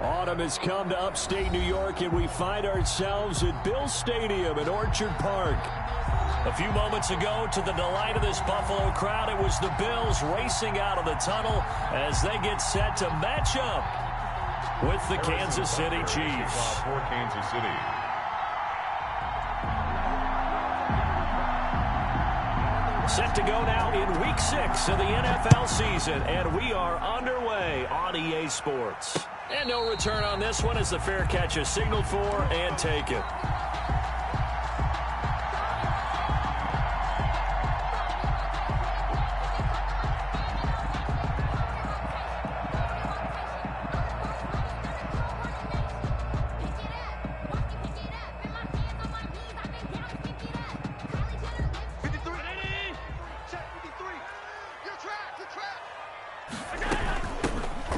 Autumn has come to upstate New York, and we find ourselves at Bills Stadium in Orchard Park. A few moments ago, to the delight of this Buffalo crowd, it was the Bills racing out of the tunnel as they get set to match up with the Kansas City Chiefs. For Kansas City. Set to go now in Week 6 of the NFL season, and we are underway on EA Sports. And no return on this one as the fair catch is signaled for and taken.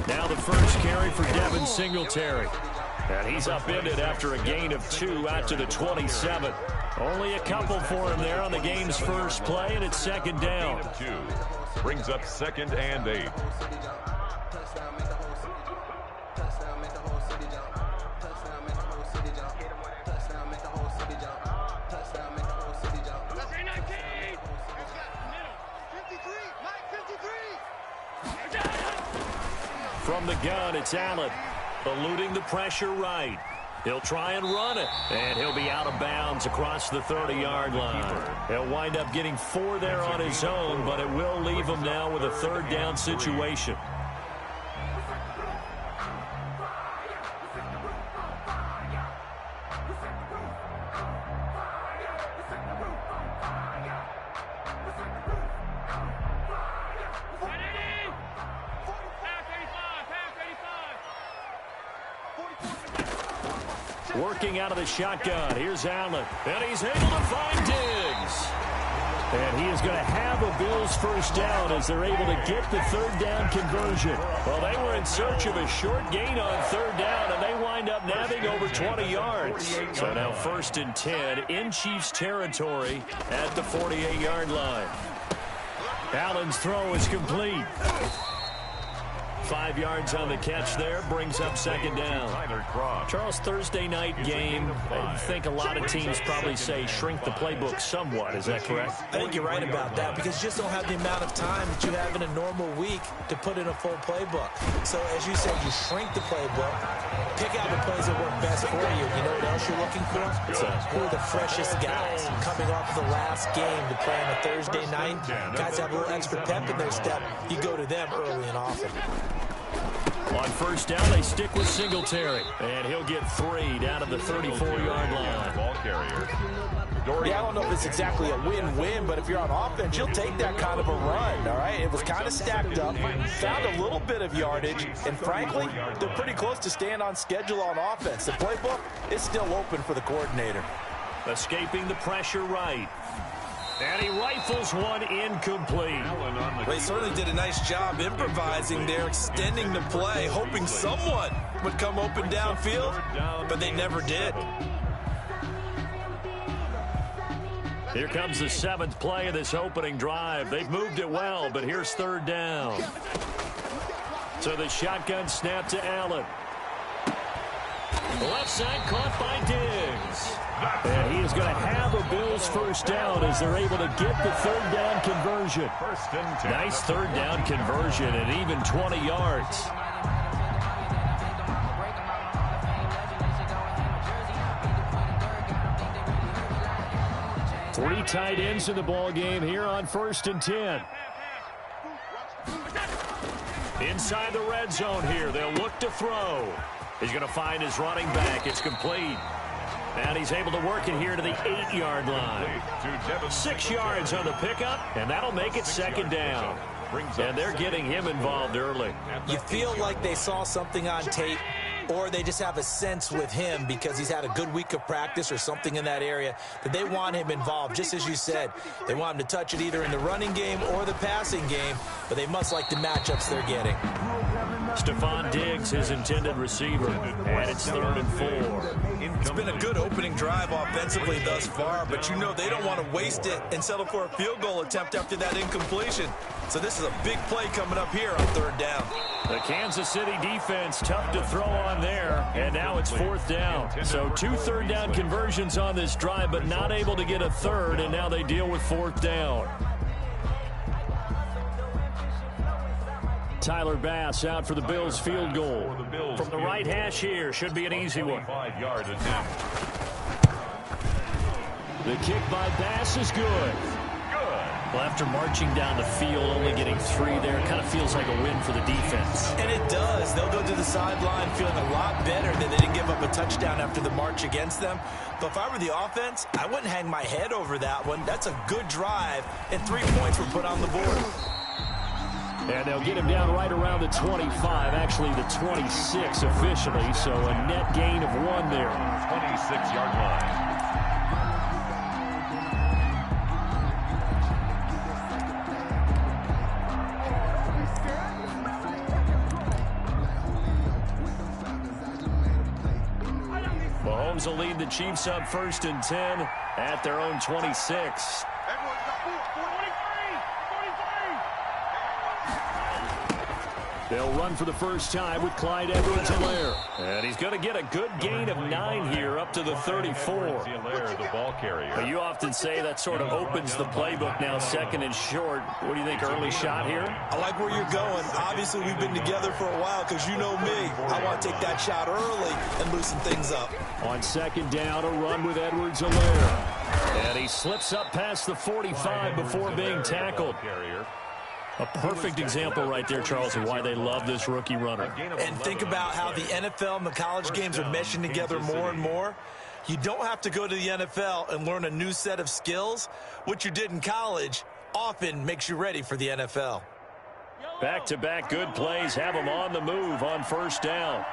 Now the first carry for Devin Singletary. And he's upended after a gain of 2 out to the 27. Only a couple for him there on the game's first play, and it's second down. 2 brings up 2nd and 8. From the gun, it's Allen, eluding the pressure right. He'll try and run it, and he'll be out of bounds across the 30-yard line. He'll wind up getting 4 there on his own, but it will leave him now with a third down situation. Working out of the shotgun. Here's Allen. And he's able to find Diggs. And he is going to have a Bills first down as they're able to get the third down conversion. Well, they were in search of a short gain on third down, and they wind up nabbing over 20 yards. So now 1st and 10 in Chiefs territory at the 48-yard line. Allen's throw is complete. 5 yards on the catch there, brings up second down. Charles, Thursday night game, I think a lot of teams probably say shrink the playbook somewhat. Is that correct? I think you're right about that because you just don't have the amount of time that you have in a normal week to put in a full playbook. So as you said, you shrink the playbook, pick out the plays that work best for you. You know what else you're looking for? Who are the freshest guys coming off the last game to play on a Thursday night? Guys have a little extra pep in their step. You go to them early and often. On first down, they stick with Singletary. And he'll get 3 down to the 34-yard line. Ball carrier. Yeah, I don't know if it's exactly a win-win, but if you're on offense, you'll take that kind of a run, all right? It was kind of stacked up, found a little bit of yardage, and frankly, they're pretty close to staying on schedule on offense. The playbook is still open for the coordinator. Escaping the pressure right. And he rifles one incomplete. They certainly did a nice job improvising there, extending the play, hoping someone would come open downfield, but they never did. Here comes the 7th play of this opening drive. They've moved it well, but here's third down. So the shotgun snap to Allen. Left side caught by Diggs. And he is going to have a Bills first down as they're able to get the third down conversion. Nice third down conversion and even 20 yards. Three tight ends in the ball game here on 1st and 10. Inside the red zone here, they'll look to throw. He's going to find his running back. It's complete. And he's able to work it here to the 8-yard line. 6 yards on the pickup, and that'll make it second down. And they're getting him involved early. You feel like they saw something on tape, or they just have a sense with him because he's had a good week of practice or something in that area that they want him involved. Just as you said, they want him to touch it either in the running game or the passing game, but they must like the matchups they're getting. Stephon Diggs, his intended receiver, and it's 3rd and 4. It's been a good opening drive offensively thus far, but you know they don't want to waste it and settle for a field goal attempt after that incompletion. So this is a big play coming up here on 3rd down. The Kansas City defense tough to throw on there, and now it's 4th down. So 2 third-down conversions on this drive, but not able to get a third, and now they deal with 4th down. Tyler Bass out for the Bills field goal. From the right hash here, should be an easy one. 5-yard attempt. The kick by Bass is good. Well, after marching down the field, only getting 3 there, kind of feels like a win for the defense. And it does. They'll go to the sideline feeling a lot better that they didn't give up a touchdown after the march against them. But if I were the offense, I wouldn't hang my head over that one. That's a good drive, and 3 points were put on the board. And they'll get him down right around the 25, actually the 26 officially, so a net gain of 1 there. 26-yard line. Mahomes will lead the Chiefs up 1st and 10 at their own 26. They'll run for the first time with Clyde Edwards-Helaire. And he's going to get a good gain of 9 here up to the 34. Helaire, the ball carrier. But you often say that sort of opens the playbook now, 2nd and short. What do you think, early shot here? I like where you're going. Obviously, we've been together for a while because you know me. I want to take that shot early and loosen things up. On 2nd down, a run with Edwards-Helaire. And he slips up past the 45 before being tackled. A perfect example right there, Charles, of why they love this rookie runner. And think about how the NFL and the college games are meshing together more and more. You don't have to go to the NFL and learn a new set of skills. What you did in college often makes you ready for the NFL. Back-to-back good plays have them on the move on 1st down.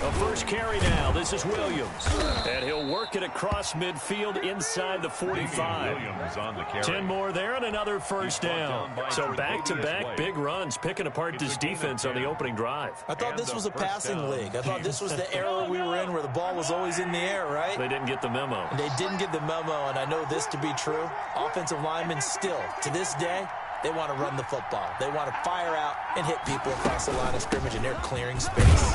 A first carry now. This is Williams. And he'll work it across midfield inside the 45. 10 more there and another 1st down. So back-to-back big runs, picking apart this defense on the opening drive. I thought this was a passing league. I thought this was the era we were in where the ball was always in the air, right? They didn't get the memo. They didn't get the memo, and I know this to be true. Offensive linemen still, to this day, they want to run the football. They want to fire out and hit people across the line of scrimmage, and they're clearing space.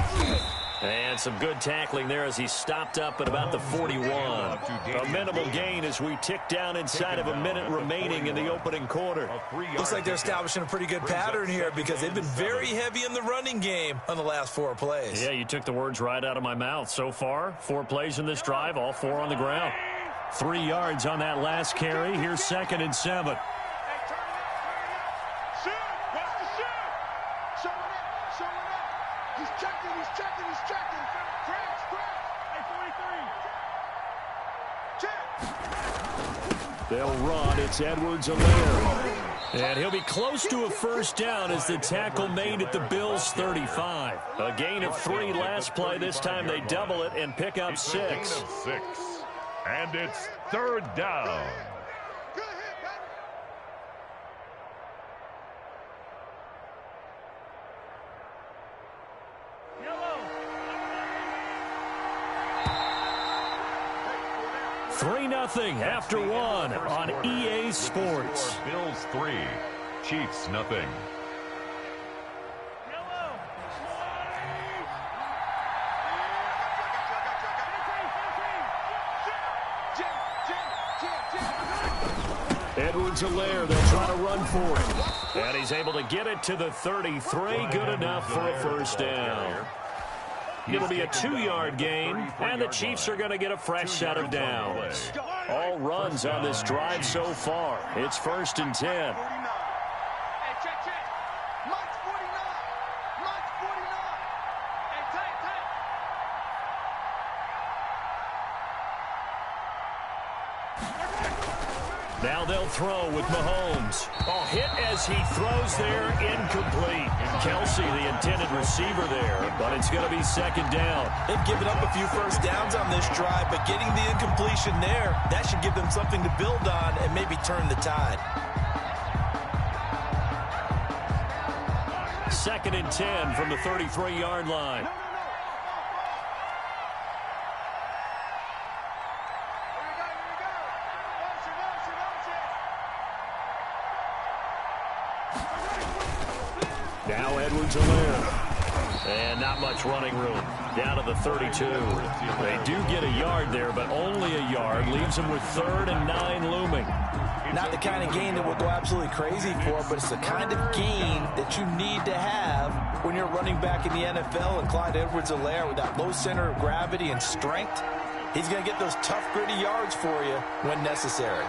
And some good tackling there as he stopped up at about the 41. A minimal gain as we tick down inside of a minute remaining in the opening quarter. Looks like they're establishing a pretty good pattern here because they've been very heavy in the running game on the last 4 plays. Yeah, you took the words right out of my mouth. So far, 4 plays in this drive, all 4 on the ground. 3 yards on that last carry. Here's 2nd and 7. They'll run. It's Edwards-Helaire. And he'll be close to a 1st down as the tackle made at the Bills' 35. A gain of 3 last play. This time they double it and pick up 6. And it's 3rd down. Nothing after 1 on EA Sports. Bills 3, Chiefs nothing. Edwards-Helaire, they'll try to run for it. And he's able to get it to the 33. Good enough for a 1st down. It'll be a 2-yard gain, and the Chiefs are going to get a fresh set of downs. All runs on this drive so far. It's 1st and 10. Now they'll throw with Mahomes. Oh, hit as he throws there, incomplete. Kelsey, the intended receiver there, but it's going to be 2nd down. They've given up a few 1st downs on this drive, but getting the incompletion there, that should give them something to build on and maybe turn the tide. 2nd and 10 from the 33-yard line. Now Edwards-Helaire. And not much running room. Down to the 32. They do get a yard there, but only a yard. Leaves them with 3rd and 9 looming. Not the kind of gain that we'll go absolutely crazy for, but it's the kind of gain that you need to have when you're running back in the NFL. And Clyde Edwards-Helaire, with that low center of gravity and strength, he's going to get those tough, gritty yards for you when necessary.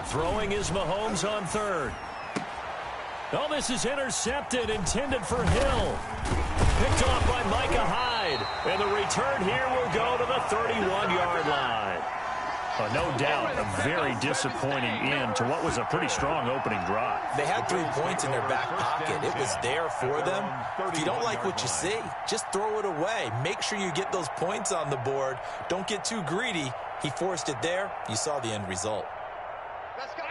Throwing is Mahomes on 3rd. Oh, this is intercepted, intended for Hill. Picked off by Micah Hyde. And the return here will go to the 31-yard line. No doubt, a very disappointing end to what was a pretty strong opening drive. They had 3 points in their back pocket. It was there for them. If you don't like what you see, just throw it away. Make sure you get those points on the board. Don't get too greedy. He forced it there. You saw the end result.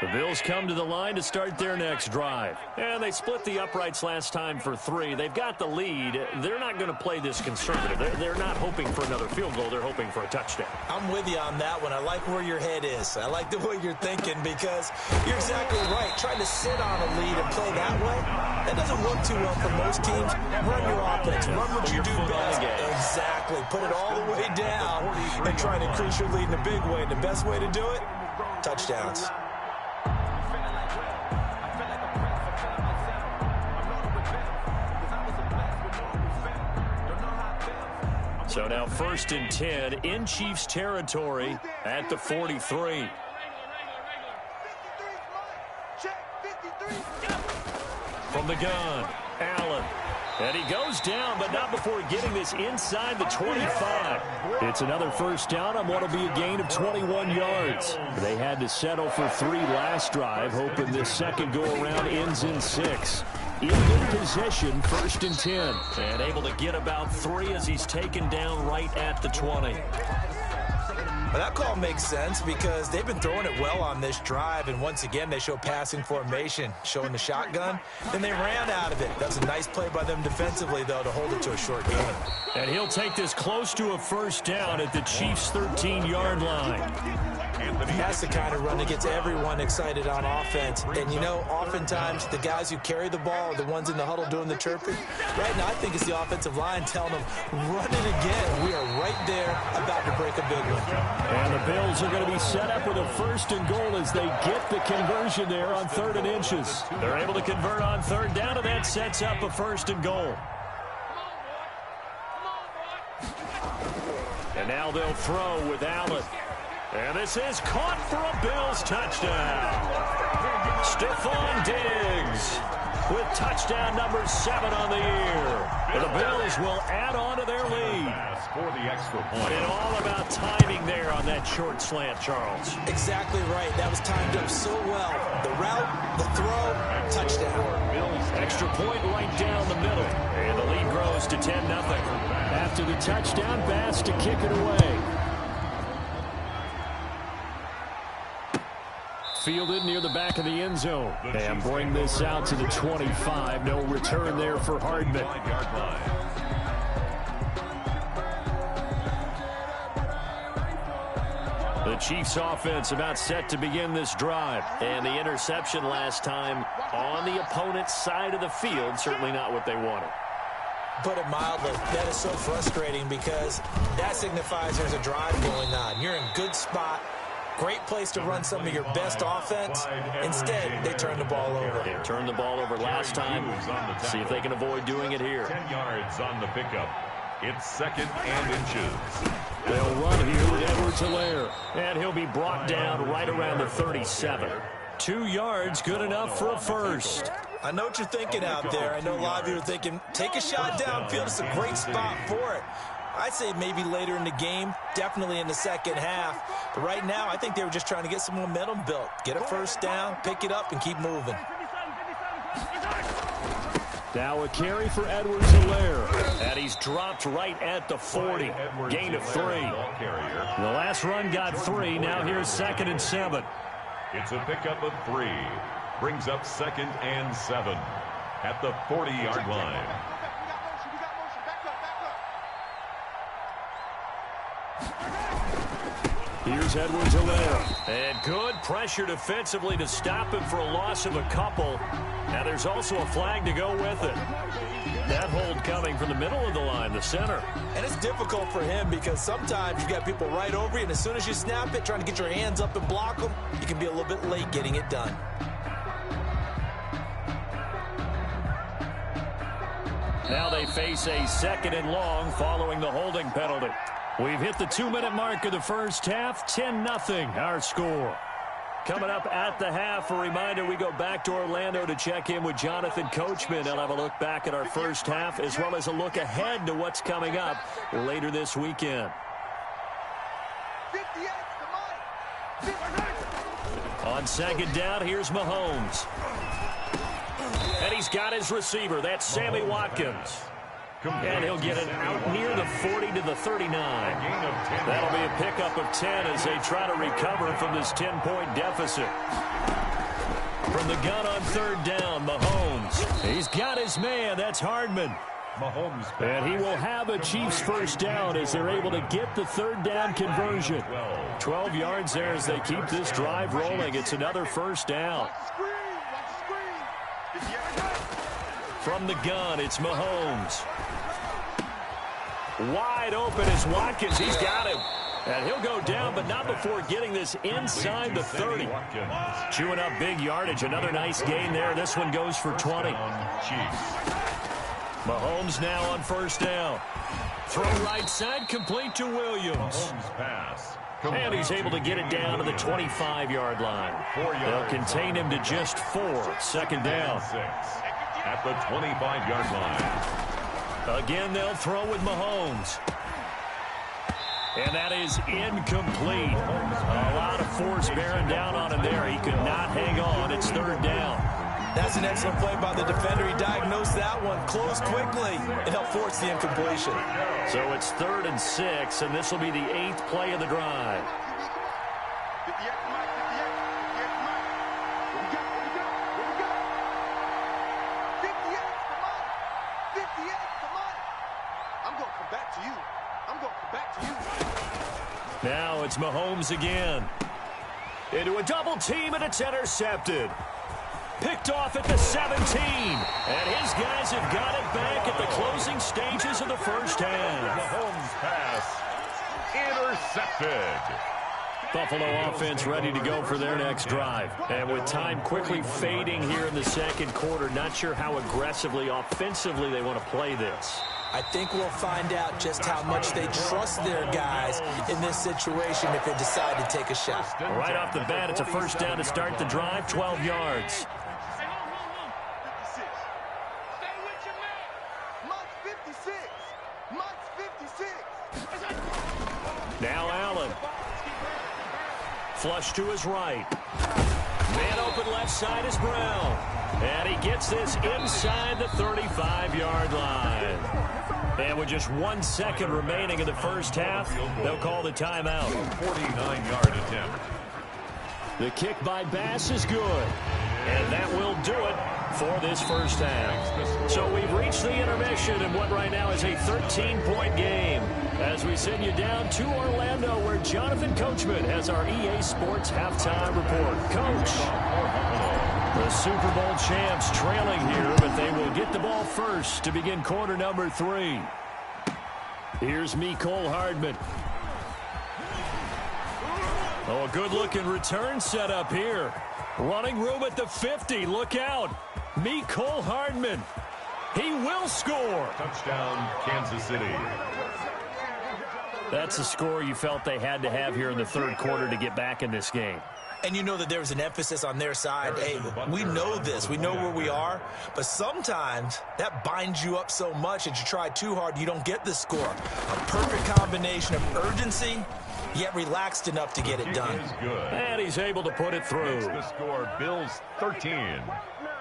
The Bills come to the line to start their next drive. And they split the uprights last time for 3. They've got the lead. They're not going to play this conservative. They're not hoping for another field goal. They're hoping for a touchdown. I'm with you on that one. I like where your head is. I like the way you're thinking because you're exactly right. Trying to sit on a lead and play that way, that doesn't work too well for most teams. Run your offense. Run what you do best. Exactly. Put it all the way down and try to increase your lead in a big way. And the best way to do it, touchdowns. So now 1st and 10 in Chiefs territory at the 43. From the gun, Allen. And he goes down, but not before getting this inside the 25. It's another first down on what will be a gain of 21 yards. They had to settle for 3 last drive, hoping this second go-around ends in 6. In good position, 1st and 10. And able to get about 3 as he's taken down right at the 20. Well, that call makes sense because they've been throwing it well on this drive, and once again they show passing formation, showing the shotgun. Then they ran out of it. That's a nice play by them defensively, though, to hold it to a short gain. And he'll take this close to a first down at the Chiefs' 13-yard line. That's the kind of run that gets everyone excited on offense. And, you know, oftentimes the guys who carry the ball are the ones in the huddle doing the chirping. Right now, I think it's the offensive line telling them, run it again. We are right there about to break a big one. And the Bills are going to be set up with a 1st and goal as they get the conversion there on 3rd and inches. They're able to convert on 3rd down, and that sets up a 1st and goal. And now they'll throw with Allen. And this is caught for a Bills touchdown. Stephon Diggs with touchdown number 7 on the year. And the Bills will add on to their lead. For the extra point. And all about timing there on that short slant, Charles. Exactly right. That was timed up so well. The route, the throw, touchdown. Extra point right down the middle. And the lead grows to 10-0. After the touchdown, Bass to kick it away. Fielded near the back of the end zone. And bring this out to the 25. No return there for Hardman. The Chiefs offense about set to begin this drive. And the interception last time on the opponent's side of the field. Certainly not what they wanted. Put it mildly, that is so frustrating because that signifies there's a drive going on. You're in good spot. Great place to run some of your best offense. Instead, they turn the ball over. They turned the ball over last time. See if they can avoid doing it here. 10 yards on the pickup. It's 2nd and inches. They'll run here with Edwards-Helaire. And he'll be brought down right around the 37. 2 yards, good enough for a first. I know what you're thinking out there. I know a lot of you are thinking, take a shot downfield. It's a great spot for it. I'd say maybe later in the game, definitely in the second half. But right now, I think they were just trying to get some momentum built. Get a first down, pick it up, and keep moving. Now a carry for Edwards-Helaire. And he's dropped right at the 40. Gain of 3. The last run got 3. Now here's 2nd and 7. It's a pickup of 3. Brings up 2nd and 7 at the 40-yard line. Here's Edwards-Helaire. And good pressure defensively to stop him for a loss of a couple. Now there's also a flag to go with it. That hold coming from the middle of the line, the center. And it's difficult for him because sometimes you got people right over you, and as soon as you snap it, trying to get your hands up and block them, you can be a little bit late getting it done. Now they face a 2nd and long following the holding penalty. We've hit the 2-minute mark of the first half. 10-0 our score. Coming up at the half, a reminder, we go back to Orlando to check in with Jonathan Coachman. They'll have a look back at our first half as well as a look ahead to what's coming up later this weekend. On 2nd down, here's Mahomes. And he's got his receiver. That's Sammy Watkins. And he'll get it out near the 40 to the 39. That'll be a pickup of 10 as they try to recover from this 10-point deficit. From the gun on 3rd down, Mahomes. He's got his man. That's Hardman. Mahomes. And he will have a Chiefs first down as they're able to get the 3rd down conversion. 12 yards there as they keep this drive rolling. It's another first down. From the gun, it's Mahomes. Wide open is Watkins. He's got him. And he'll go down, but not before getting this inside the 30. Chewing up big yardage. Another nice gain there. This one goes for 20. Mahomes now on 1st down. Throw right side, complete to Williams. And he's able to get it down to the 25-yard line. They'll contain him to just 4. 2nd down. At the 25-yard line. Again, they'll throw with Mahomes. And that is incomplete. A lot of force bearing down on him there. He could not hang on. It's 3rd down. That's an excellent play by the defender. He diagnosed that one, closed quickly, and helped force the incompletion. So it's 3rd and 6, and this will be the 8th play of the drive. Now it's Mahomes again. Into a double team, and it's intercepted. Picked off at the 17. And his guys have got it back at the closing stages of the first half. Mahomes pass intercepted. Buffalo offense ready to go for their next drive. And with time quickly fading here in the 2nd quarter, not sure how aggressively, offensively they want to play this. I think we'll find out just how much they trust their guys in this situation if they decide to take a shot. Right off the bat, it's a first down to start the drive, 12 yards. Now Allen. Flush to his right. Man open left side is Brown. And he gets this inside the 35-yard line. And with just 1 second remaining in the first half, they'll call the timeout. 49-yard attempt. The kick by Bass is good. And that will do it for this first half. So we've reached the intermission in what right now is a 13-point game. As we send you down to Orlando, where Jonathan Coachman has our EA Sports halftime report. Coach. The Super Bowl champs trailing here, but they will get the ball first to begin quarter number 3. Here's Mecole Hardman. Oh, a good-looking return set up here. Running room at the 50. Look out. Mecole Hardman. He will score. Touchdown, Kansas City. That's a score you felt they had to have here in the 3rd quarter to get back in this game. And you know that there was an emphasis on their side. Hey, we know this. We know where we are. But sometimes that binds you up so much that you try too hard, you don't get the score. A perfect combination of urgency, yet relaxed enough to get it done. And he's able to put it through. The score, Bills 13,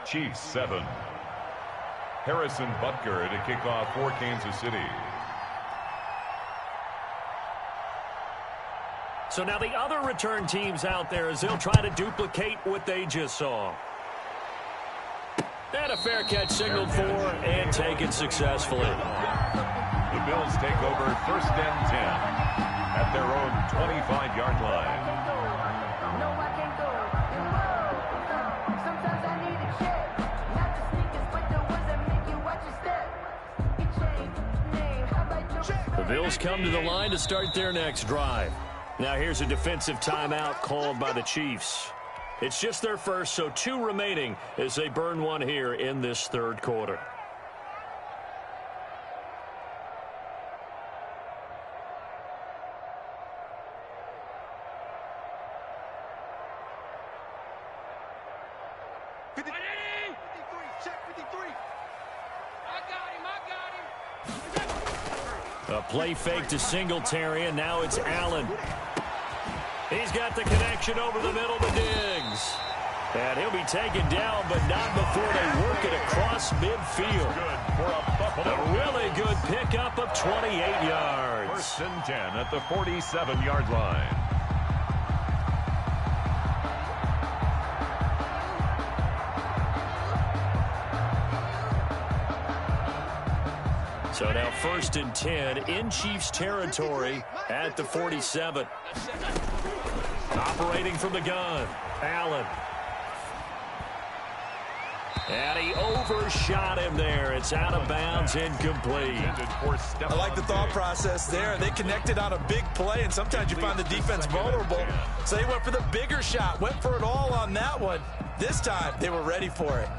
Chiefs 7. Harrison Butker to kick off for Kansas City. So now the other return teams out there as they'll try to duplicate what they just saw. And a fair catch signaled for and taken successfully. The Bills take over 1st and 10. at their own 25-yard line. The Bills come to the line to start their next drive. Now here's a defensive timeout called by the Chiefs. It's just their first, so 2 remaining as they burn one here in this third quarter. A play fake to Singletary, and now it's Allen. He's got the connection over the middle to Diggs. And he'll be taken down, but not before they work it across midfield. A really good pickup of 28 yards. First and 10 at the 47-yard line. So now first and 10 in Chiefs territory at the 47. Operating from the gun, Allen. And he overshot him there. It's out of bounds, incomplete. I like the thought process there. They connected on a big play, and sometimes you find the defense vulnerable. So they went for the bigger shot, went for it all on that one. This time, they were ready for it.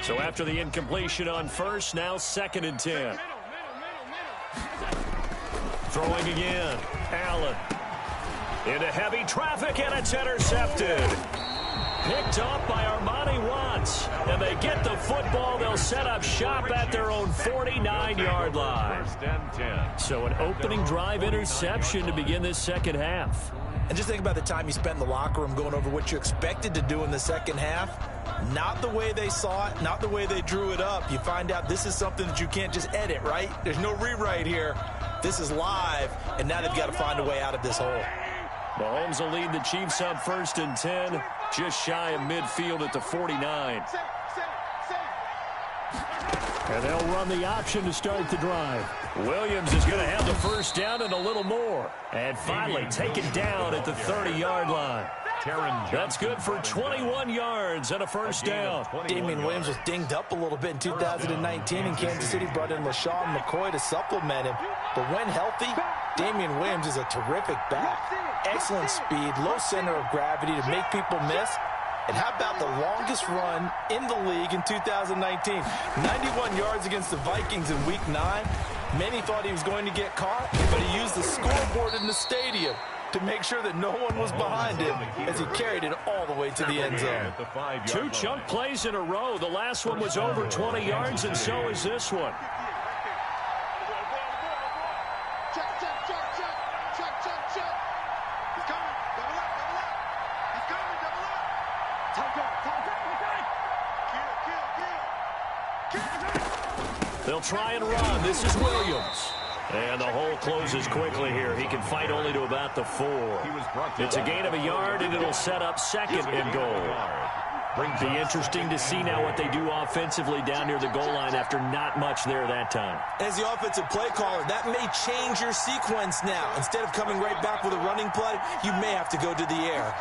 So after the incompletion on first, now second and 10. Throwing again, Allen. Into heavy traffic, and it's intercepted. Picked off by Armani Watts. And they get the football. They'll set up shop at their own 49-yard line. First and 10. So an opening drive interception to begin this second half. And just think about the time you spent in the locker room going over what you expected to do in the second half. Not the way they saw it, not the way they drew it up. You find out this is something that you can't just edit, right? There's no rewrite here. This is live, and now they've got to find a way out of this hole. Mahomes will lead the Chiefs up first and 10, just shy of midfield at the 49. And they'll run the option to start the drive. Williams is going to have the first down and a little more. And finally taken down at the 30-yard line. That's good for 21 yards and a first down. Damian Williams was dinged up a little bit in 2019, and Kansas City brought in LaShawn McCoy to supplement him. But when healthy, Damian Williams is a terrific back. Excellent speed, low center of gravity to make people miss. And how about the longest run in the league in 2019? 91 yards against the Vikings in Week 9. Many thought he was going to get caught, but he used the scoreboard in the stadium to make sure that no one was behind him as he carried it all the way to the end zone. 2 chunk plays in a row. The last one was over 20 yards, and so is this one. They'll try and run. This is Williams. And the hole closes quickly here. He can fight only to about the 4. It's a gain of a yard, and it'll set up second and goal. Be interesting to see now what they do offensively down near the goal line after not much there that time. As the offensive play caller, that may change your sequence now. Instead of coming right back with a running play, you may have to go to the air.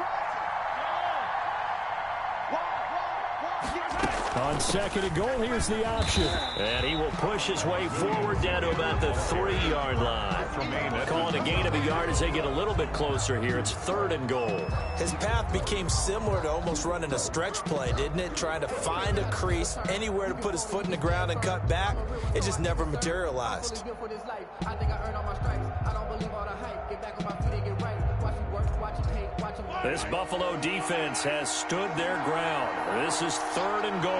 On second and goal, here's the option. And he will push his way forward down to about the 3-yard line. Calling a gain of a yard as they get a little bit closer here. It's third and goal. His path became similar to almost running a stretch play, didn't it? Trying to find a crease, anywhere to put his foot in the ground and cut back. It just never materialized. This Buffalo defense has stood their ground. This is third and goal.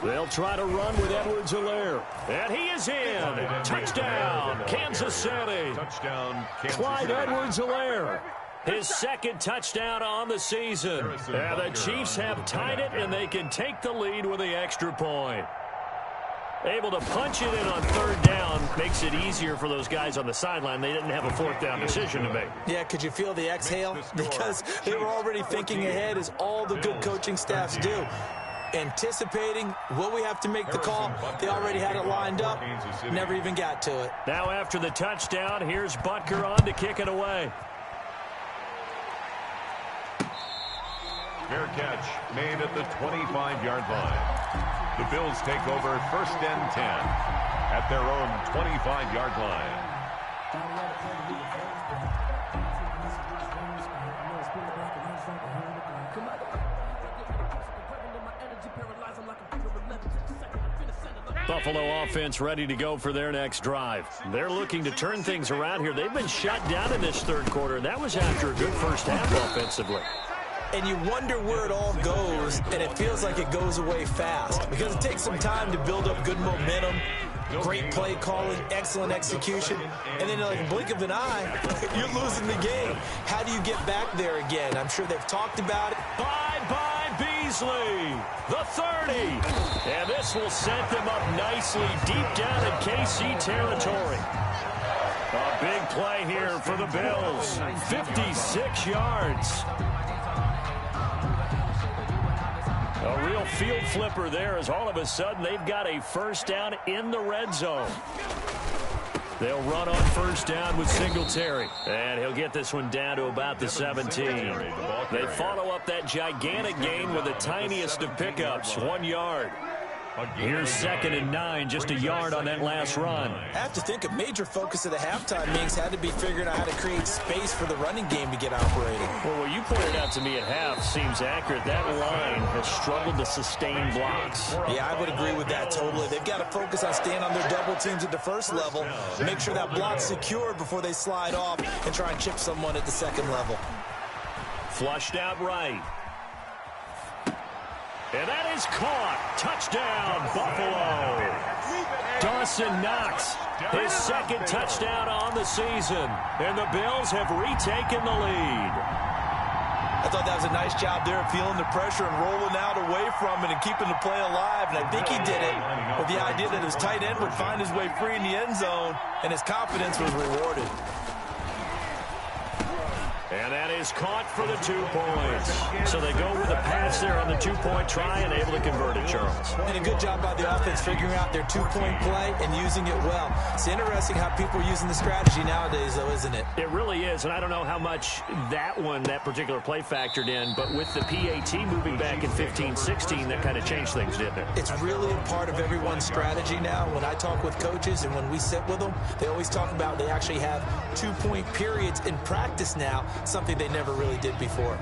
They'll try to run with Edwards-Helaire. And he is in. Touchdown, Kansas City. Touchdown, Clyde Edwards-Helaire. His second touchdown on the season. And the Chiefs have tied it, and they can take the lead with the extra point. Able to punch it in on third down. Makes it easier for those guys on the sideline. They didn't have a fourth down decision to make. Yeah, could you feel the exhale? Because they were already thinking ahead, as all the good coaching staffs do. Anticipating, will we have to make the call? They already had it lined up. Never even got to it. Now after the touchdown, here's Butker on to kick it away. Fair catch made at the 25-yard line. The Bills take over first and 10 at their own 25-yard line. Buffalo offense ready to go for their next drive. They're looking to turn things around here. They've been shut down in this third quarter. That was after a good first half offensively. And you wonder where it all goes, and it feels like it goes away fast because it takes some time to build up good momentum, great play calling, excellent execution, and then like a blink of an eye, you're losing the game. How do you get back there again? I'm sure they've talked about it. Bye-bye Beasley, the 30. And this will set them up nicely deep down in KC territory. A big play here for the Bills. 56 yards. A real field flipper there, as all of a sudden they've got a first down in the red zone. They'll run on first down with Singletary. And he'll get this one down to about the 17. They follow up that gigantic gain with the tiniest of pickups, 1 yard. Here's 2nd and 9, just a yard on that last run. I have to think a major focus of the halftime meetings had to be figuring out how to create space for the running game to get operating. Well, what you pointed out to me at half seems accurate. That line has struggled to sustain blocks. Yeah, I would agree with that totally. They've got to focus on staying on their double teams at the first level, make sure that block's secured before they slide off and try and chip someone at the second level. Flushed out right. And that is caught. Touchdown, Buffalo. Dawson Knox, his second touchdown on the season. And the Bills have retaken the lead. I thought that was a nice job there of feeling the pressure and rolling out away from it and keeping the play alive. And I think he did it with the idea that his tight end would find his way free in the end zone, and his confidence was rewarded. And that is caught for the 2 points. So they go with a pass there on the 2-point try and able to convert it, Charles. And a good job by the offense figuring out their 2-point play and using it well. It's interesting how people are using the strategy nowadays, though, isn't it? It really is, and I don't know how much that particular play factored in, but with the PAT moving back in 15-16, that kind of changed things, didn't it? It's really a part of everyone's strategy now. When I talk with coaches and when we sit with them, they always talk about they actually have 2-point periods in practice now, something they never really did before.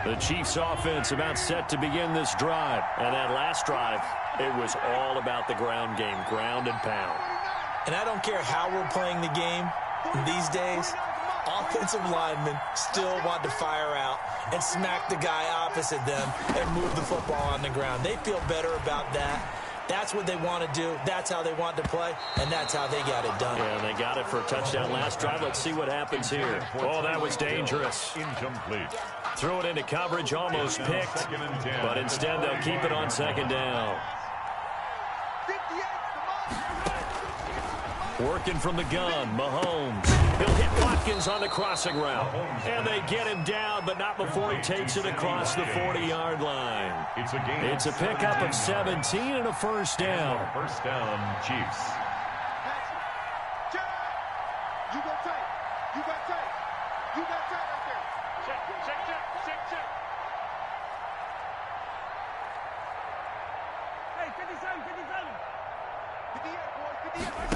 The Chiefs offense about set to begin this drive. And that last drive, it was all about the ground game, ground and pound. And I don't care how we're playing the game these days, offensive linemen still want to fire out and smack the guy opposite them and move the football on the ground. They feel better about that. That's what they want to do. That's how they want to play, and that's how they got it done. Yeah, they got it for a touchdown last drive. Let's see what happens here. Oh, that was dangerous. Incomplete. Threw it into coverage, almost picked, but instead they'll keep it on 2nd down. Working from the gun, Mahomes. He'll hit Watkins on the crossing route. And they get him down, but not before he takes it across the 40-yard line. It's a pickup of 17 and a first down. First down, Chiefs. You got tight. You got tight. You got tight right there. Check. Hey, 57. 58, boys, 58.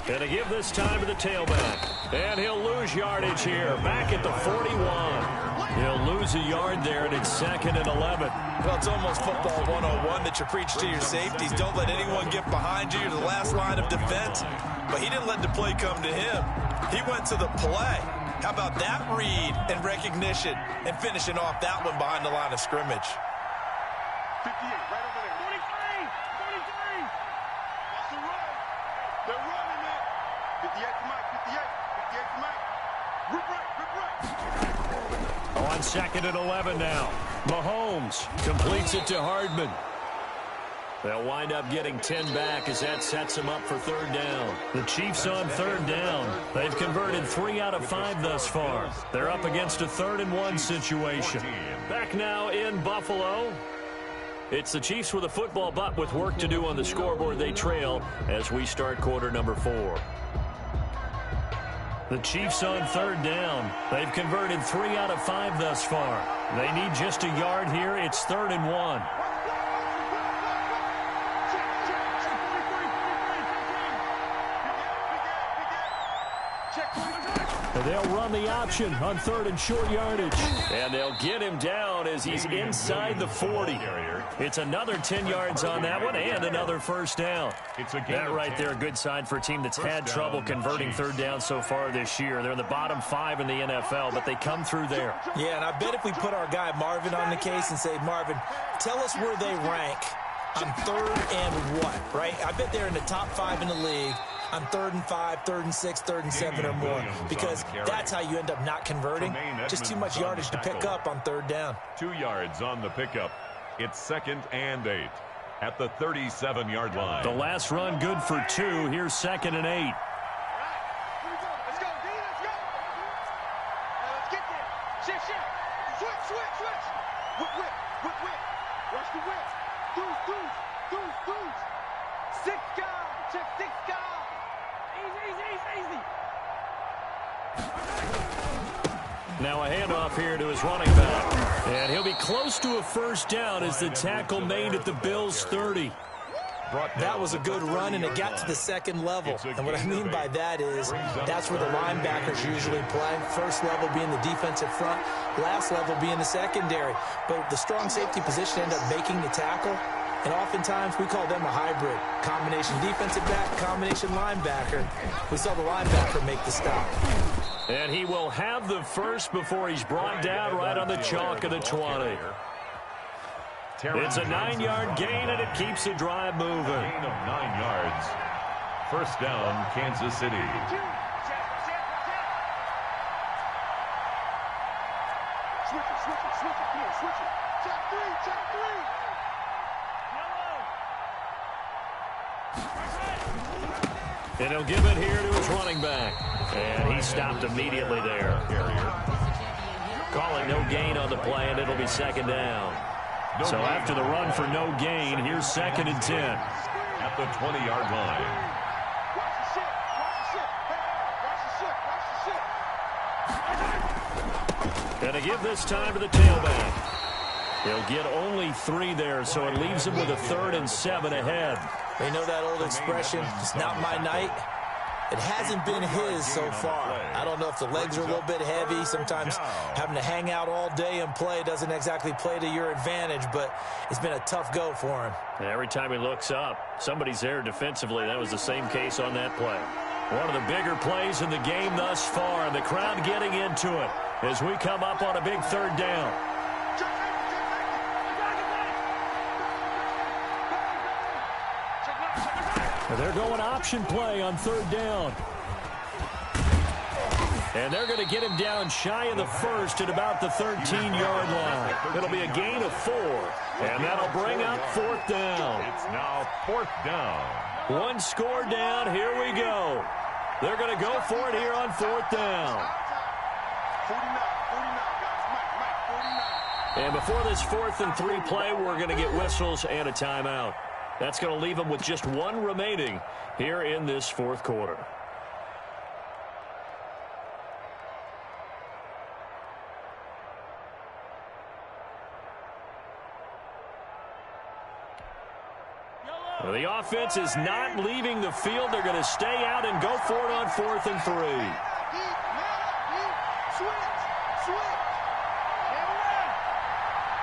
And to give this time to the tailback. And he'll lose yardage here. Back at the 41. He'll lose a yard there, and it's 2nd and 11. Well, it's almost football 101 that you preach to your safeties. Don't let anyone get behind you. You're the last line of defense. But he didn't let the play come to him. He went to the play. How about that read and recognition and finishing off that one behind the line of scrimmage? 58, right over there. 43. Watch the run. They're running it. 58 to Mike. 58 to Mike. On 2nd and 11 now. Mahomes completes it to Hardman. They'll wind up getting 10 back as that sets them up for 3rd down. The Chiefs on 3rd down. They've converted 3 out of 5 thus far. They're up against a 3rd and 1 situation. Back now in Buffalo. It's the Chiefs with a football, but with work to do on the scoreboard, they trail as we start quarter number 4. The Chiefs on 3rd down. They've converted 3 out of 5 thus far. They need just a yard here. It's 3rd and 1. They'll run the option on 3rd and short yardage. And they'll get him down as he's inside the 40. It's another 10 yards on that one and another 1st down. That right there, a good sign for a team that's had trouble converting 3rd down so far this year. They're in the bottom 5 in the NFL, but they come through there. Yeah, and I bet if we put our guy Marvin on the case and say, Marvin, tell us where they rank on 3rd and what, right? I bet they're in the top 5 in the league on 3rd and 5, 3rd and 6, 3rd and 7 or more, because that's how you end up not converting. Just too much yardage to pick up on 3rd down. 2 yards on the pickup. It's 2nd and 8 at the 37-yard line. The last run good for 2. Here's 2nd and 8. Let's go, D, let's go. Let's get there. Shift. Switch. Whip. Watch the whip. Deuce. 6 guys. Check 6 guys. Easy. Now a handoff here to his running back. And he'll be close to a 1st down as the tackle made at the Bills' 30. That was a good run, and it got to the 2nd level. And what I mean by that is that's where the linebackers usually play. 1st level being the defensive front, last level being the secondary. But the strong safety position ended up making the tackle. And oftentimes, we call them a hybrid. Combination defensive back, combination linebacker. We saw the linebacker make the stop. And he will have the 1st before he's brought down right on the chalk of the 20. It's a 9-yard gain, and it keeps the drive moving. Gain of 9 yards. 1st down, Kansas City. Switch it. Check 3. And he'll give it here to his running back. And he stopped immediately there. Calling no gain on the play, and it'll be 2nd down. So after the run for no gain, here's 2nd and 10. At the 20-yard line. Going to give this time to the tailback. He'll get only 3 there, so it leaves him with a 3rd and 7 ahead. You know that old expression, it's not my night? It hasn't been his so far. I don't know if the legs are a little bit heavy. Sometimes having to hang out all day and play doesn't exactly play to your advantage, but it's been a tough go for him. Every time he looks up, somebody's there defensively. That was the same case on that play. One of the bigger plays in the game thus far, and the crowd getting into it as we come up on a big 3rd down. They're going option play on 3rd down. And they're going to get him down shy of the 1st at about the 13-yard line. It'll be a gain of 4, and that'll bring up 4th down. It's now 4th down. 1 score down. Here we go. They're going to go for it here on 4th down. 49, guys. Mike, 49. And before this 4th and 3 play, we're going to get whistles and a timeout. That's going to leave them with just 1 remaining here in this 4th quarter. Well, the offense is not leaving the field. They're going to stay out and go for it on 4th and 3. Switch.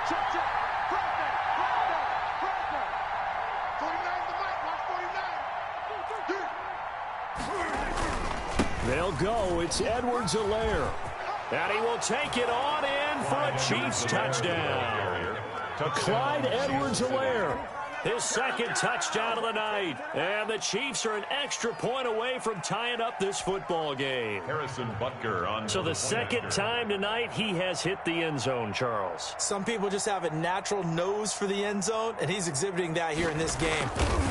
Check. Prospect. 49's the mic. Watch 49. They'll go. It's Edwards-Helaire. And he will take it on in for a Chiefs touchdown. Clyde Edwards-Helaire. His second touchdown of the night. And the Chiefs are an extra point away from tying up this football game. Harrison Butker on. So the second time tonight he has hit the end zone, Charles. Some people just have a natural nose for the end zone, and he's exhibiting that here in this game.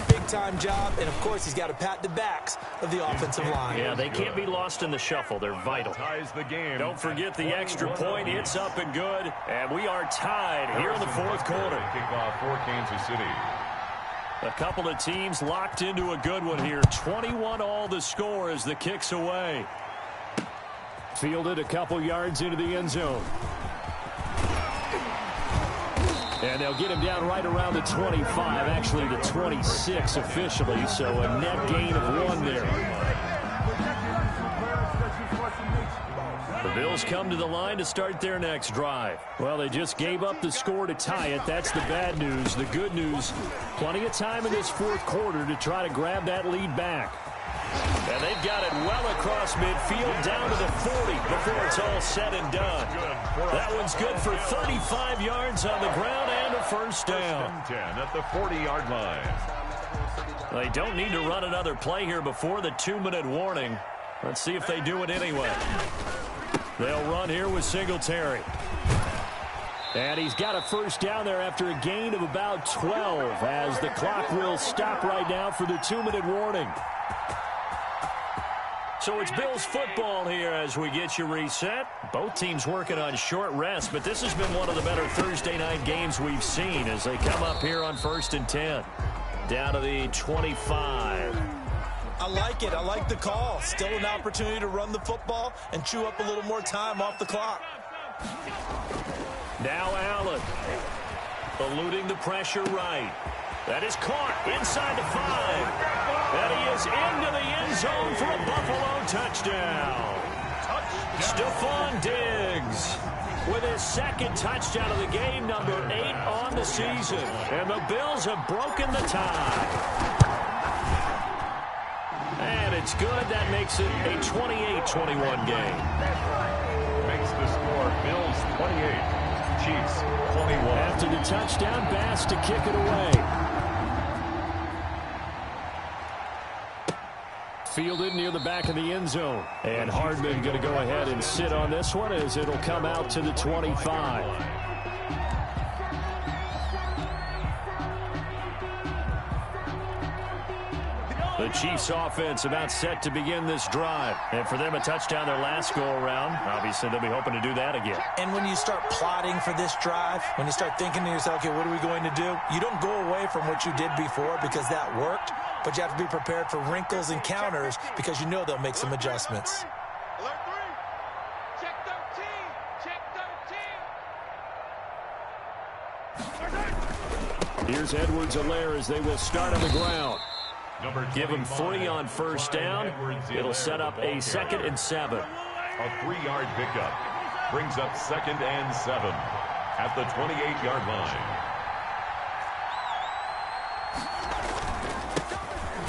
Big-time job, and, of course, he's got to pat the backs of the offensive line. Yeah, they can't be lost in the shuffle. They're vital. Ties the game. Don't forget the extra point. It's up and good, and we are tied here in the fourth quarter. Kickoff for Kansas City. A couple of teams locked into a good one here. 21-all the score as the kick's away. Fielded a couple yards into the end zone. And they'll get him down right around the 25, actually the 26 officially, so a net gain of 1 there. The Bills come to the line to start their next drive. Well, they just gave up the score to tie it. That's the bad news. The good news, plenty of time in this fourth quarter to try to grab that lead back. And they've got it well across midfield down to the 40 before it's all said and done. That one's good for 35 yards on the ground and a first down. 10 at the 40-yard line. They don't need to run another play here before the 2-minute warning. Let's see if they do it anyway. They'll run here with Singletary. And he's got a first down there after a gain of about 12 as the clock will stop right now for the 2-minute warning. So it's Bills football here as we get you reset. Both teams working on short rest, but this has been one of the better Thursday night games we've seen as they come up here on 1st and 10. Down to the 25. I like it. I like the call. Still an opportunity to run the football and chew up a little more time off the clock. Now Allen. Eluding the pressure right. That is caught inside the 5. And he is into the end zone for a Buffalo touchdown. Stephon Diggs with his second touchdown of the game, number 8 on the season. And the Bills have broken the tie. And it's good. That makes it a 28-21 game. Makes the score Bills 28, Chiefs 21. After the touchdown, Bass to kick it away. Fielded near the back of the end zone. And Hardman going to go ahead and sit on this one as it'll come out to the 25. The Chiefs offense about set to begin this drive. And for them, a touchdown their last go-around. Obviously, they'll be hoping to do that again. And when you start plotting for this drive, when you start thinking to yourself, okay, what are we going to do? You don't go away from what you did before because that worked, but you have to be prepared for wrinkles and counters because you know they'll make some adjustments. Alert 3. Check 13. Check 13. Here's Edwards-Helaire as they will start on the ground. Give him 3 on first down. It'll set up a 2nd and 7. A 3-yard pickup brings up 2nd and 7 at the 28-yard line.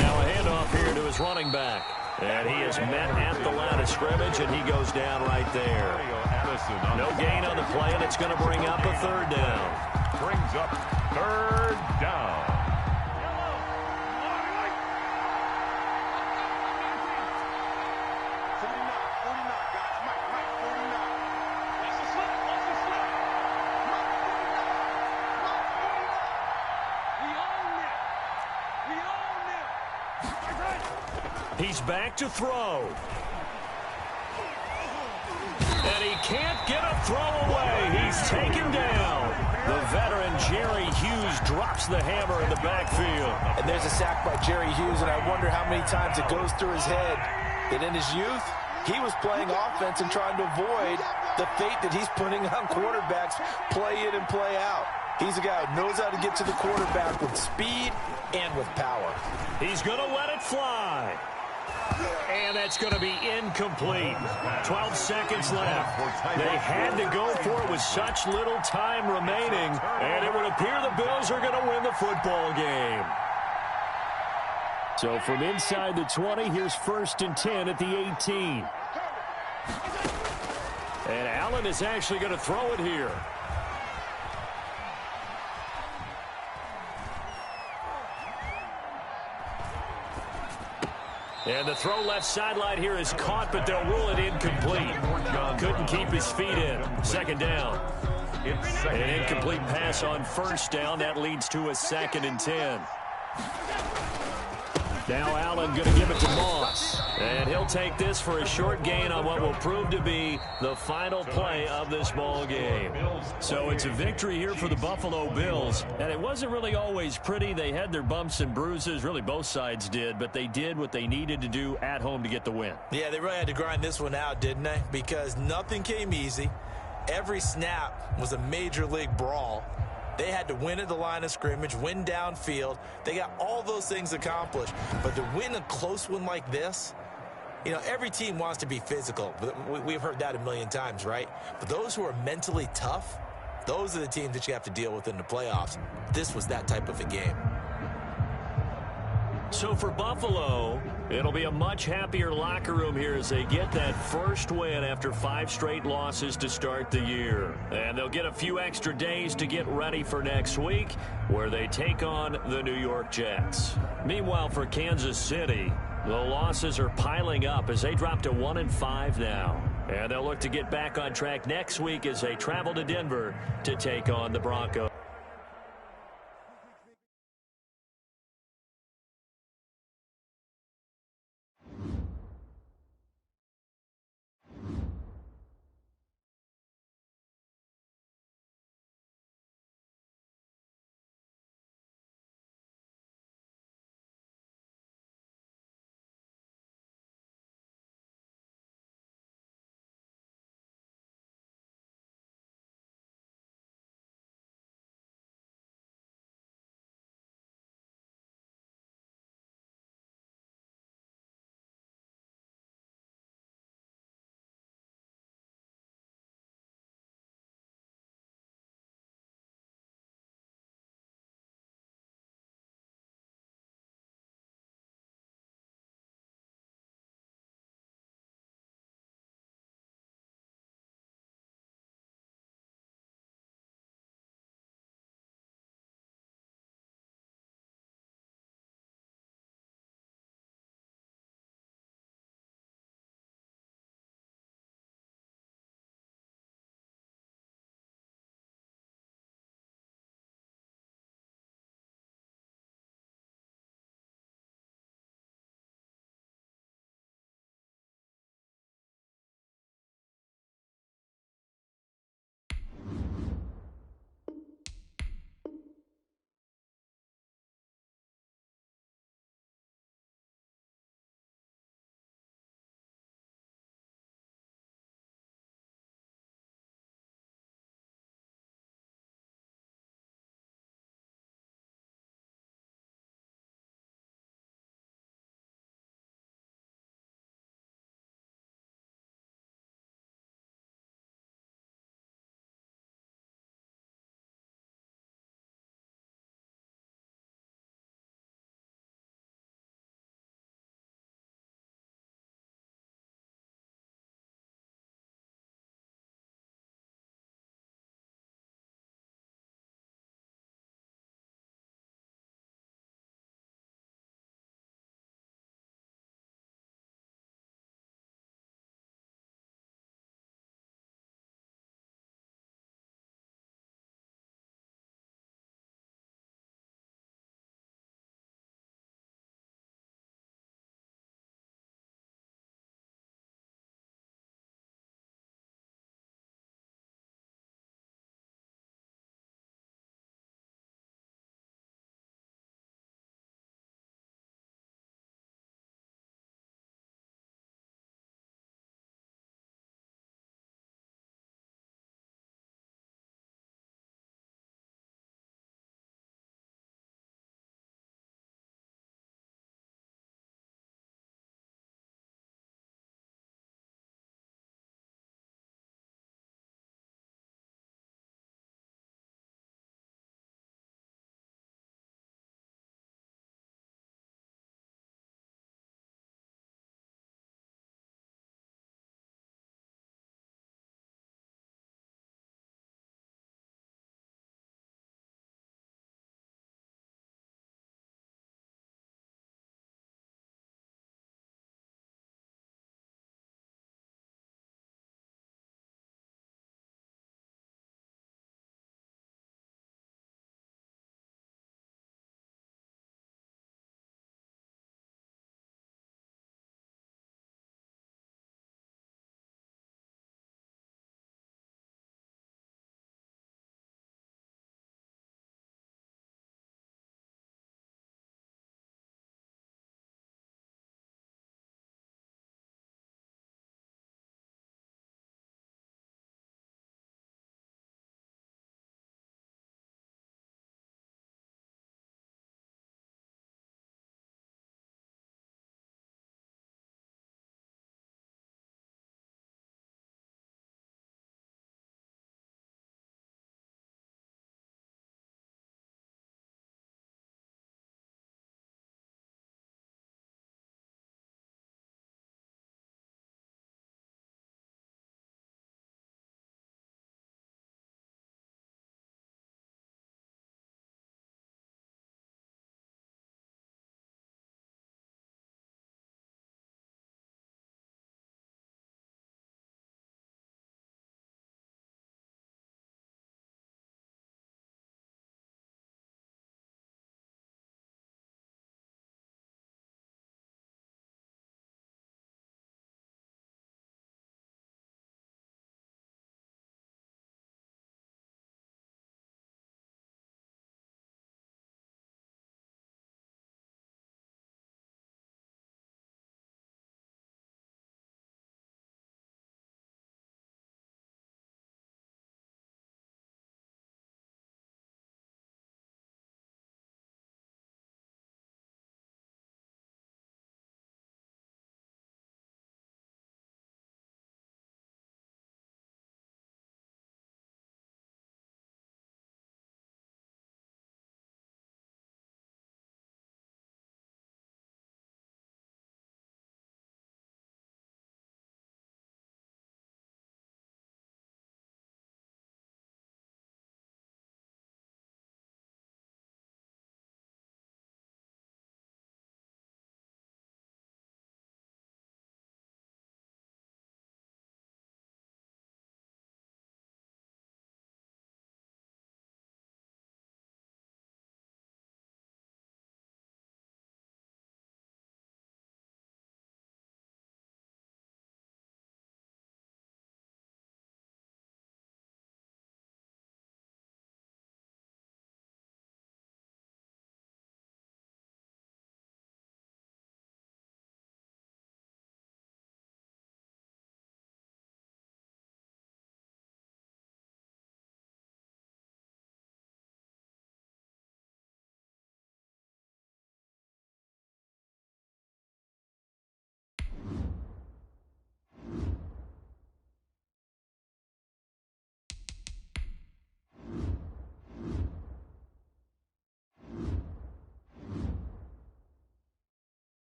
Now a handoff here to his running back. And he is met at the line of scrimmage, and he goes down right there. No gain on the play, and it's going to bring up a 3rd down. Brings up 3rd down. He's back to throw. And he can't get a throw away. He's taken down. The veteran Jerry Hughes drops the hammer in the backfield. And there's a sack by Jerry Hughes, and I wonder how many times it goes through his head that in his youth, he was playing offense and trying to avoid the fate that he's putting on quarterbacks, play in and play out. He's a guy who knows how to get to the quarterback with speed and with power. He's going to let it fly. And that's going to be incomplete. 12 seconds left. They had to go for it with such little time remaining, and it would appear the Bills are going to win the football game. So from inside the 20, here's 1st and 10 at the 18. And Allen is actually going to throw it here. And the throw left sideline here is caught, but they'll rule it incomplete. Couldn't keep his feet in. Second down. An incomplete pass on first down. That leads to a 2nd and 10. Now Allen going to give it to Moss. And he'll take this for a short gain on what will prove to be the final play of this ball game. So it's a victory here for the Buffalo Bills. And it wasn't really always pretty. They had their bumps and bruises. Really, both sides did. But they did what they needed to do at home to get the win. Yeah, they really had to grind this one out, didn't they? Because nothing came easy. Every snap was a major league brawl. They had to win at the line of scrimmage, win downfield. They got all those things accomplished. But to win a close one like this, you know, every team wants to be physical. We've heard that a million times, right? But those who are mentally tough, those are the teams that you have to deal with in the playoffs. This was that type of a game. So for Buffalo, it'll be a much happier locker room here as they get that first win after 5 straight losses to start the year. And they'll get a few extra days to get ready for next week, where they take on the New York Jets. Meanwhile, for Kansas City, the losses are piling up as they drop to 1-5 now. And they'll look to get back on track next week as they travel to Denver to take on the Broncos.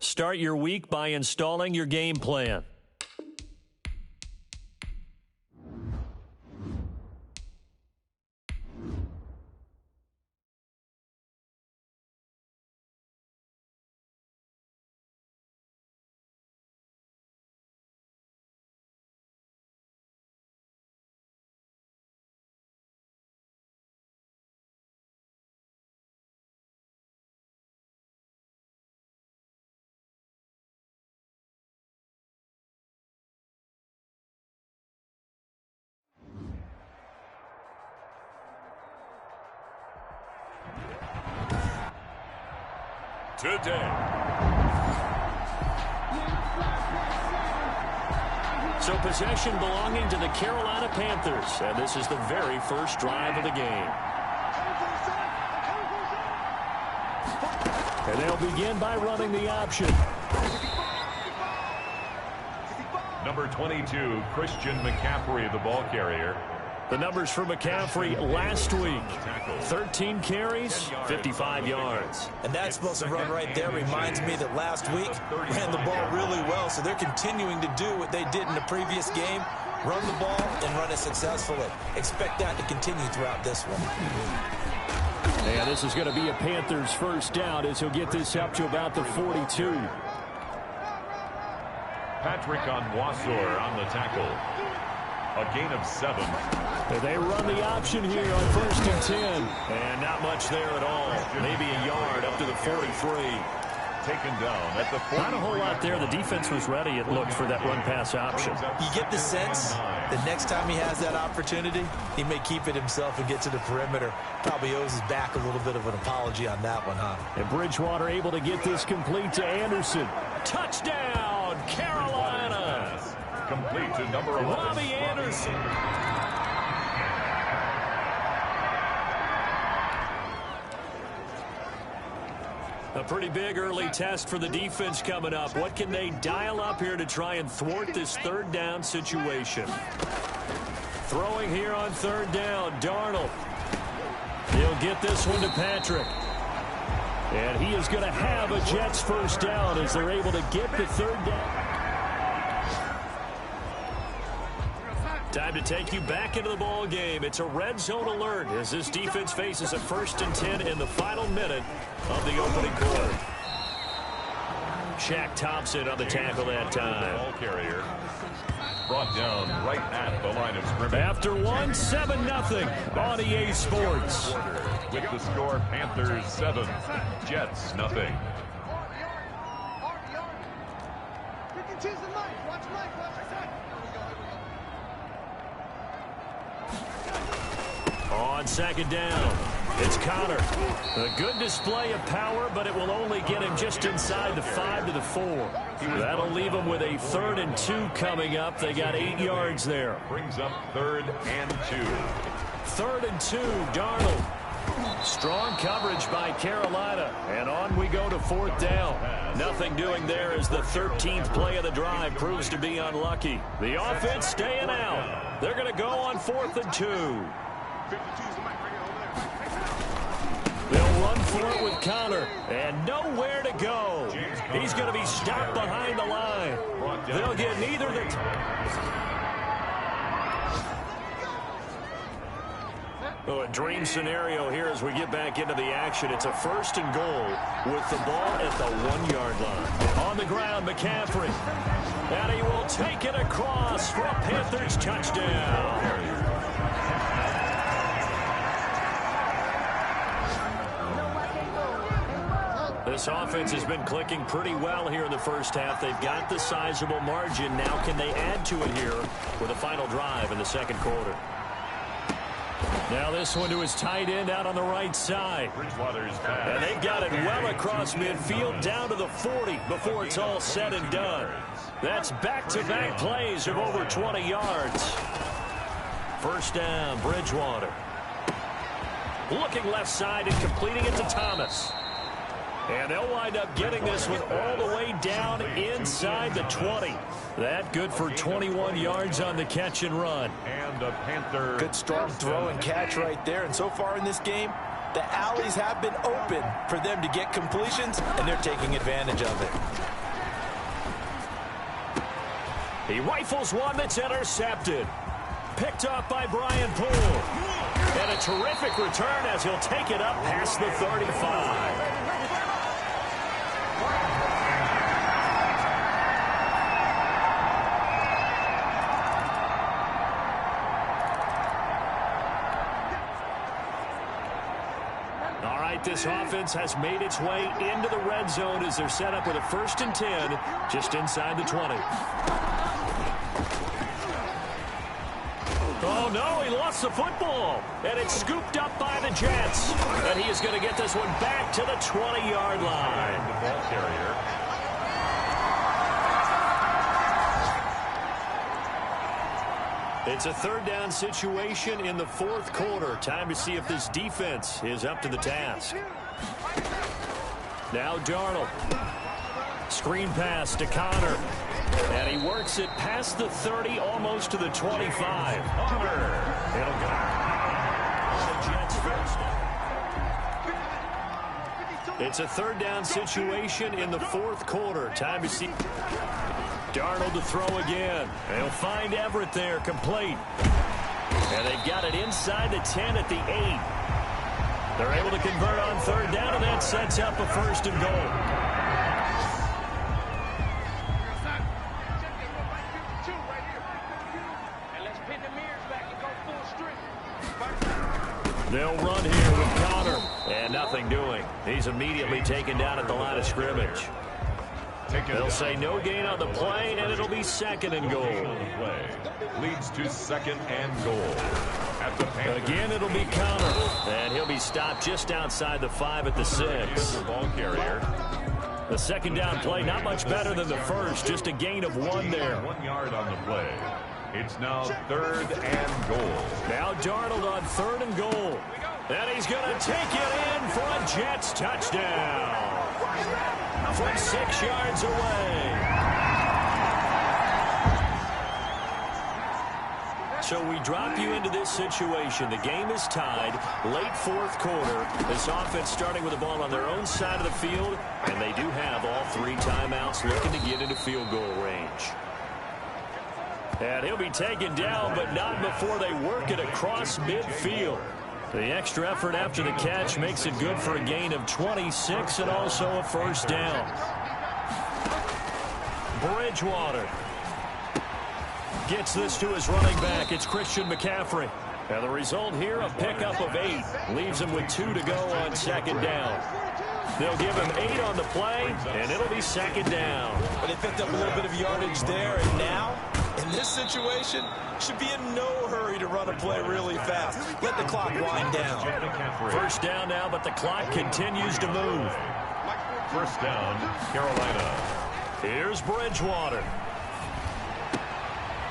Start your week by installing your game plan. Today. So possession belonging to the Carolina Panthers, and this is the very first drive of the game. And they'll begin by running the option. Number 22, Christian McCaffrey, the ball carrier. The numbers for McCaffrey last week: 13 carries, 55 yards. And that explosive run right there reminds me that last week ran the ball really well, so they're continuing to do what they did in the previous game, run the ball and run it successfully. Expect that to continue throughout this one. And this is going to be a Panthers first down as he'll get this up to about the 42. Patrick Onwuasor on the tackle. A gain of 7. They run the option here on 1st and 10. And not much there at all. Maybe a yard up to the 43. Taken down at the 40. Not a whole lot there. The defense was ready, it looked, for that run-pass option. You get the sense that next time he has that opportunity, he may keep it himself and get to the perimeter. Probably owes his back a little bit of an apology on that one, huh? And Bridgewater able to get this complete to Anderson. Touchdown, Carolina! Complete to number 11. Robbie Anderson. A pretty big early test for the defense coming up. What can they dial up here to try and thwart this third down situation? Throwing here on 3rd down, Darnold. He'll get this one to Patrick. And he is going to have a Jets first down as they're able to get the 3rd down. Time to take you back into the ball game. It's a red zone alert as this defense faces a 1st and 10 in the final minute of the opening quarter. Shaq Thompson on the tackle that time. Ball carrier brought down right at the line of scrimmage. After one, 7-0 on EA Sports. With the score, Panthers 7, Jets nothing. On 2nd down, it's Connor. A good display of power, but it will only get him just inside the 5 to the 4. That'll leave him with a 3rd and 2 coming up. They got 8 yards there. Brings up 3rd and 2. 3rd and 2, Darnold. Strong coverage by Carolina. And on we go to 4th down. Nothing doing there as the 13th play of the drive proves to be unlucky. The offense staying out. They're going to go on 4th and 2. They'll run for it with Connor, and nowhere to go. He's going to be stopped behind the line. They'll get neither the... Oh, a dream scenario here as we get back into the action. It's a 1st and goal with the ball at the 1-yard line. On the ground, McCaffrey. And he will take it across for a Panthers touchdown. This offense has been clicking pretty well here in the first half. They've got the sizable margin. Now can they add to it here with a final drive in the 2nd quarter? Now this one to his tight end out on the right side. Bridgewater's pass. And they've got it well across midfield down to the 40 before it's all said and done. That's back-to-back plays of over 20 yards. 1st down, Bridgewater. Looking left side and completing it to Thomas. And they'll wind up getting this one all the way down inside the 20. That good for 21 yards on the catch and run. And a Panther. Good strong throw and catch right there. And so far in this game, The alleys have been open for them to get completions, and they're taking advantage of it. He rifles one that's intercepted. Picked up by Brian Poole. And a terrific return as he'll take it up past the 35. This offense has made its way into the red zone as they're set up with a 1st and 10 just inside the 20. Oh, no, he lost the football. And it's scooped up by the Jets. And he is going to get this one back to the 20-yard line. The ball carrier. It's a 3rd down situation in the 4th quarter. Time to see if this defense is up to the task. Now Darnold. Screen pass to Connor. And he works it past the 30, almost to the 25. Connor. It'll go. The Jets first down. It's a 3rd down situation in the 4th quarter. Time to see. Darnold to throw again. They'll find Everett there, complete. And they've got it inside the 10 at the 8. They're able to convert on 3rd down, and that sets up a 1st and goal. They'll run here with Connor. And nothing doing. He's immediately taken down at the line of scrimmage. They'll say no gain on the play, and it'll be 2nd and goal. Leads to 2nd and goal. At the Again, it'll be Connor, and he'll be stopped just outside the 5 at the 6. Ball carrier. The 2nd down play, not much better than the first, just a gain of 1 there. 1 yard on the play. It's now 3rd and goal. Now Darnold on 3rd and goal. And he's going to take it in for a Jets touchdown. From 6 yards away. So we drop you into this situation. The game is tied. Late 4th quarter. This offense starting with the ball on their own side of the field. And they do have all 3 timeouts looking to get into field goal range. And he'll be taken down, but not before they work it across midfield. The extra effort after the catch makes it good for a gain of 26 and also a 1st down. Bridgewater gets this to his running back. It's Christian McCaffrey. And the result here, a pickup of 8. Leaves him with 2 to go on 2nd down. They'll give him 8 on the play, and it'll be 2nd down. But they picked up a little bit of yardage there, and now, in this situation, should be in no hurry to run a play really fast. Let the clock wind down. 1st down now, but the clock continues to move. 1st down, Carolina. Here's Bridgewater.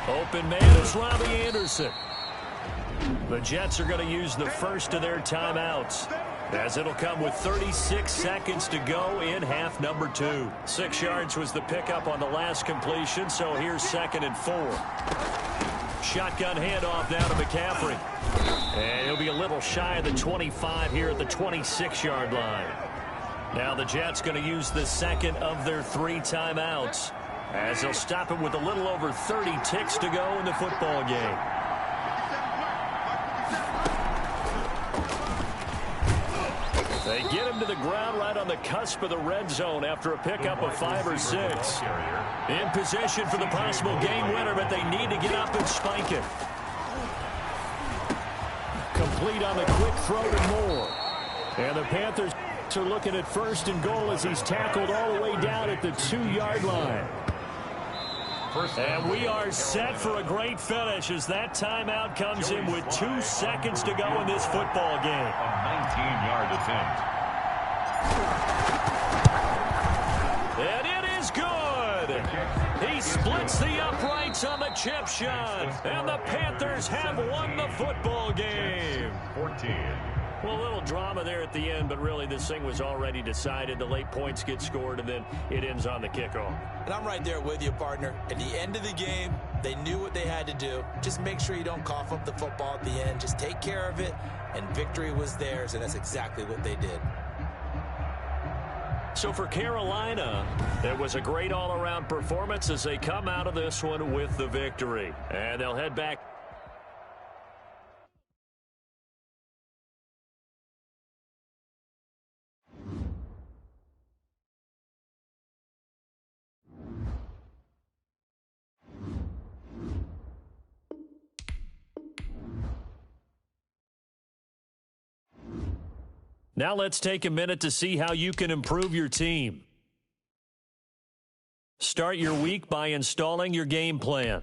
Open man is Robbie Anderson. The Jets are going to use the first of their timeouts, as it'll come with 36 seconds to go in half number 2. 6 yards was the pickup on the last completion, so here's 2nd and 4. Shotgun handoff now to McCaffrey. And he'll be a little shy of the 25 here at the 26-yard line. Now the Jets going to use the 2nd of their 3 timeouts, as they'll stop it with a little over 30 ticks to go in the football game. They get him to the ground right on the cusp of the red zone after a pickup of 5 or 6. In position for the possible game winner, but they need to get up and spike it. Complete on the quick throw to Moore. And the Panthers are looking at 1st and goal as he's tackled all the way down at the 2-yard line. And we are set for a great finish as that timeout comes in with 2 seconds to go in this football game. A 19-yard attempt. And it is good. He splits the uprights on the chip shot. And the Panthers have won the football game. 14. Well, a little drama there at the end, but really this thing was already decided. The late points get scored, and then it ends on the kickoff. And I'm right there with you, partner. At the end of the game, They knew what they had to do. Just make sure you don't cough up the football at the end. Just take care of it, and victory was theirs, and that's exactly what they did. So for Carolina, it was a great all-around performance as they come out of this one with the victory. And they'll head back. Now let's take a minute to see how you can improve your team. Start your week by installing your game plan.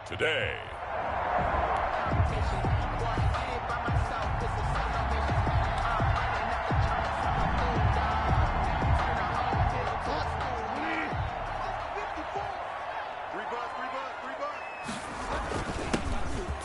Today.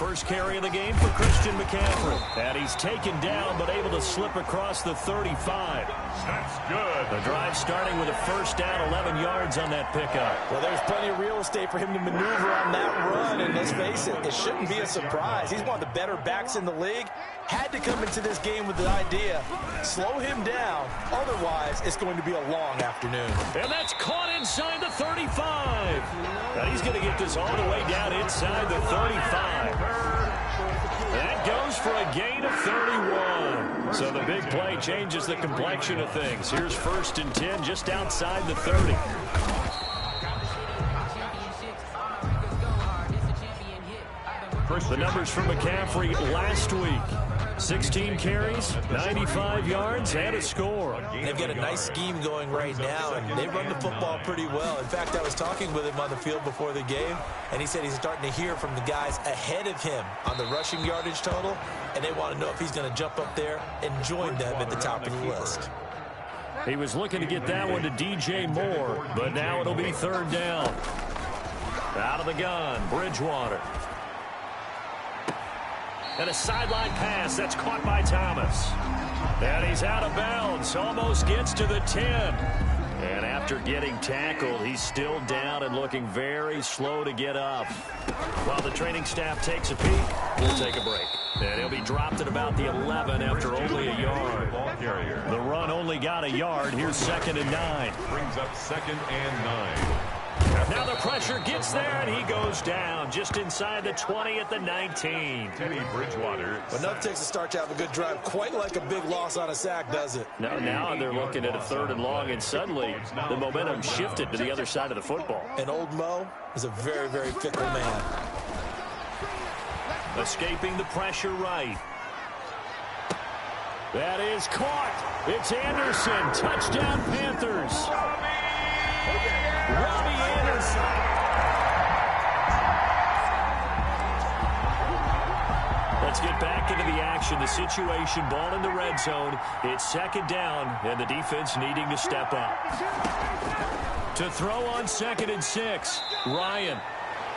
first carry of the game for Christian McCaffrey. And he's taken down, but able to slip across the 35. That's good. The drive starting with a first down, 11 yards on that pickup. Well, there's plenty of real estate for him to maneuver on that run, and let's face it, it shouldn't be a surprise. He's one of the better backs in the league. Had to come into this game with the idea, slow him down, otherwise it's going to be a long afternoon. And that's caught inside the 35. And he's going to get this all the way down inside the 35. That goes for a gain of 31. So the big play changes the complexion of things. Here's 1st and 10 just outside the 30. The numbers for McCaffrey last week. 16 carries, 95 yards, and a score. They've got a nice scheme going right now, and they run the football pretty well. In fact, I was talking with him on the field before the game, and he said he's starting to hear from the guys ahead of him on the rushing yardage total, and they want to know if he's going to jump up there and join them at the top of the list. He was looking to get that one to DJ Moore, but now it'll be 3rd down. Out of the gun, Bridgewater. And a sideline pass that's caught by Thomas. And he's out of bounds, almost gets to the 10. And after getting tackled, he's still down and looking very slow to get up. While the training staff takes a peek, we'll take a break. And he'll be dropped at about the 11 after only a yard. The run only got a yard. Here's 2nd and 9. Brings up 2nd and 9. Now the pressure gets there, and he goes down just inside the 20 at the 19. Teddy Bridgewater. But nothing takes a start to have a good drive quite like a big loss on a sack, does it? Now they're looking at a 3rd and long, and suddenly the momentum shifted to the other side of the football. And old Mo is a very, very fickle man. Escaping the pressure right. That is caught. It's Anderson. Touchdown, Panthers. Robbie Anderson. Let's get back into the action. The situation, ball in the red zone. It's 2nd down, and the defense needing to step up. To throw on 2nd and 6, Ryan.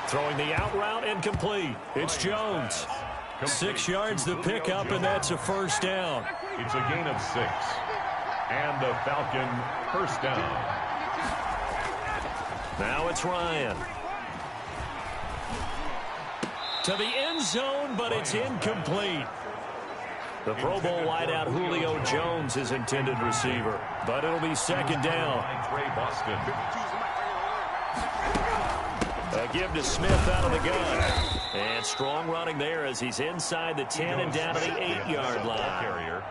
Throwing the out route and complete. It's Jones. 6 yards the pickup, and that's a 1st down. It's a gain of 6. And the Falcon 1st down. Now it's Ryan. To the end zone, but it's incomplete. The Pro Bowl wideout Julio Jones is intended receiver, but it'll be 2nd down. Trey Boston. A give to Smith out of the gun. And strong running there as he's inside the 10 and down to the 8-yard line.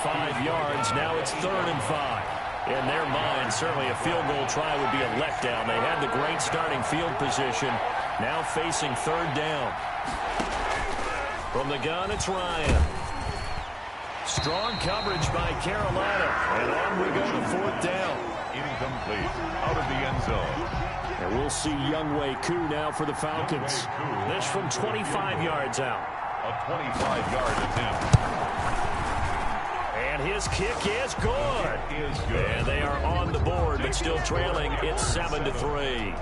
5 yards, now it's 3rd and 5. In their mind, certainly a field goal try would be a letdown. They had the great starting field position, now facing 3rd down. From the gun, it's Ryan. Strong coverage by Carolina, and on we go to 4th down. Incomplete, out of the end zone. And we'll see Younghoe Koo now for the Falcons. This from 25 yards out. A 25-yard attempt. And his kick is good. And they are on the board, but still trailing. It's 7-3.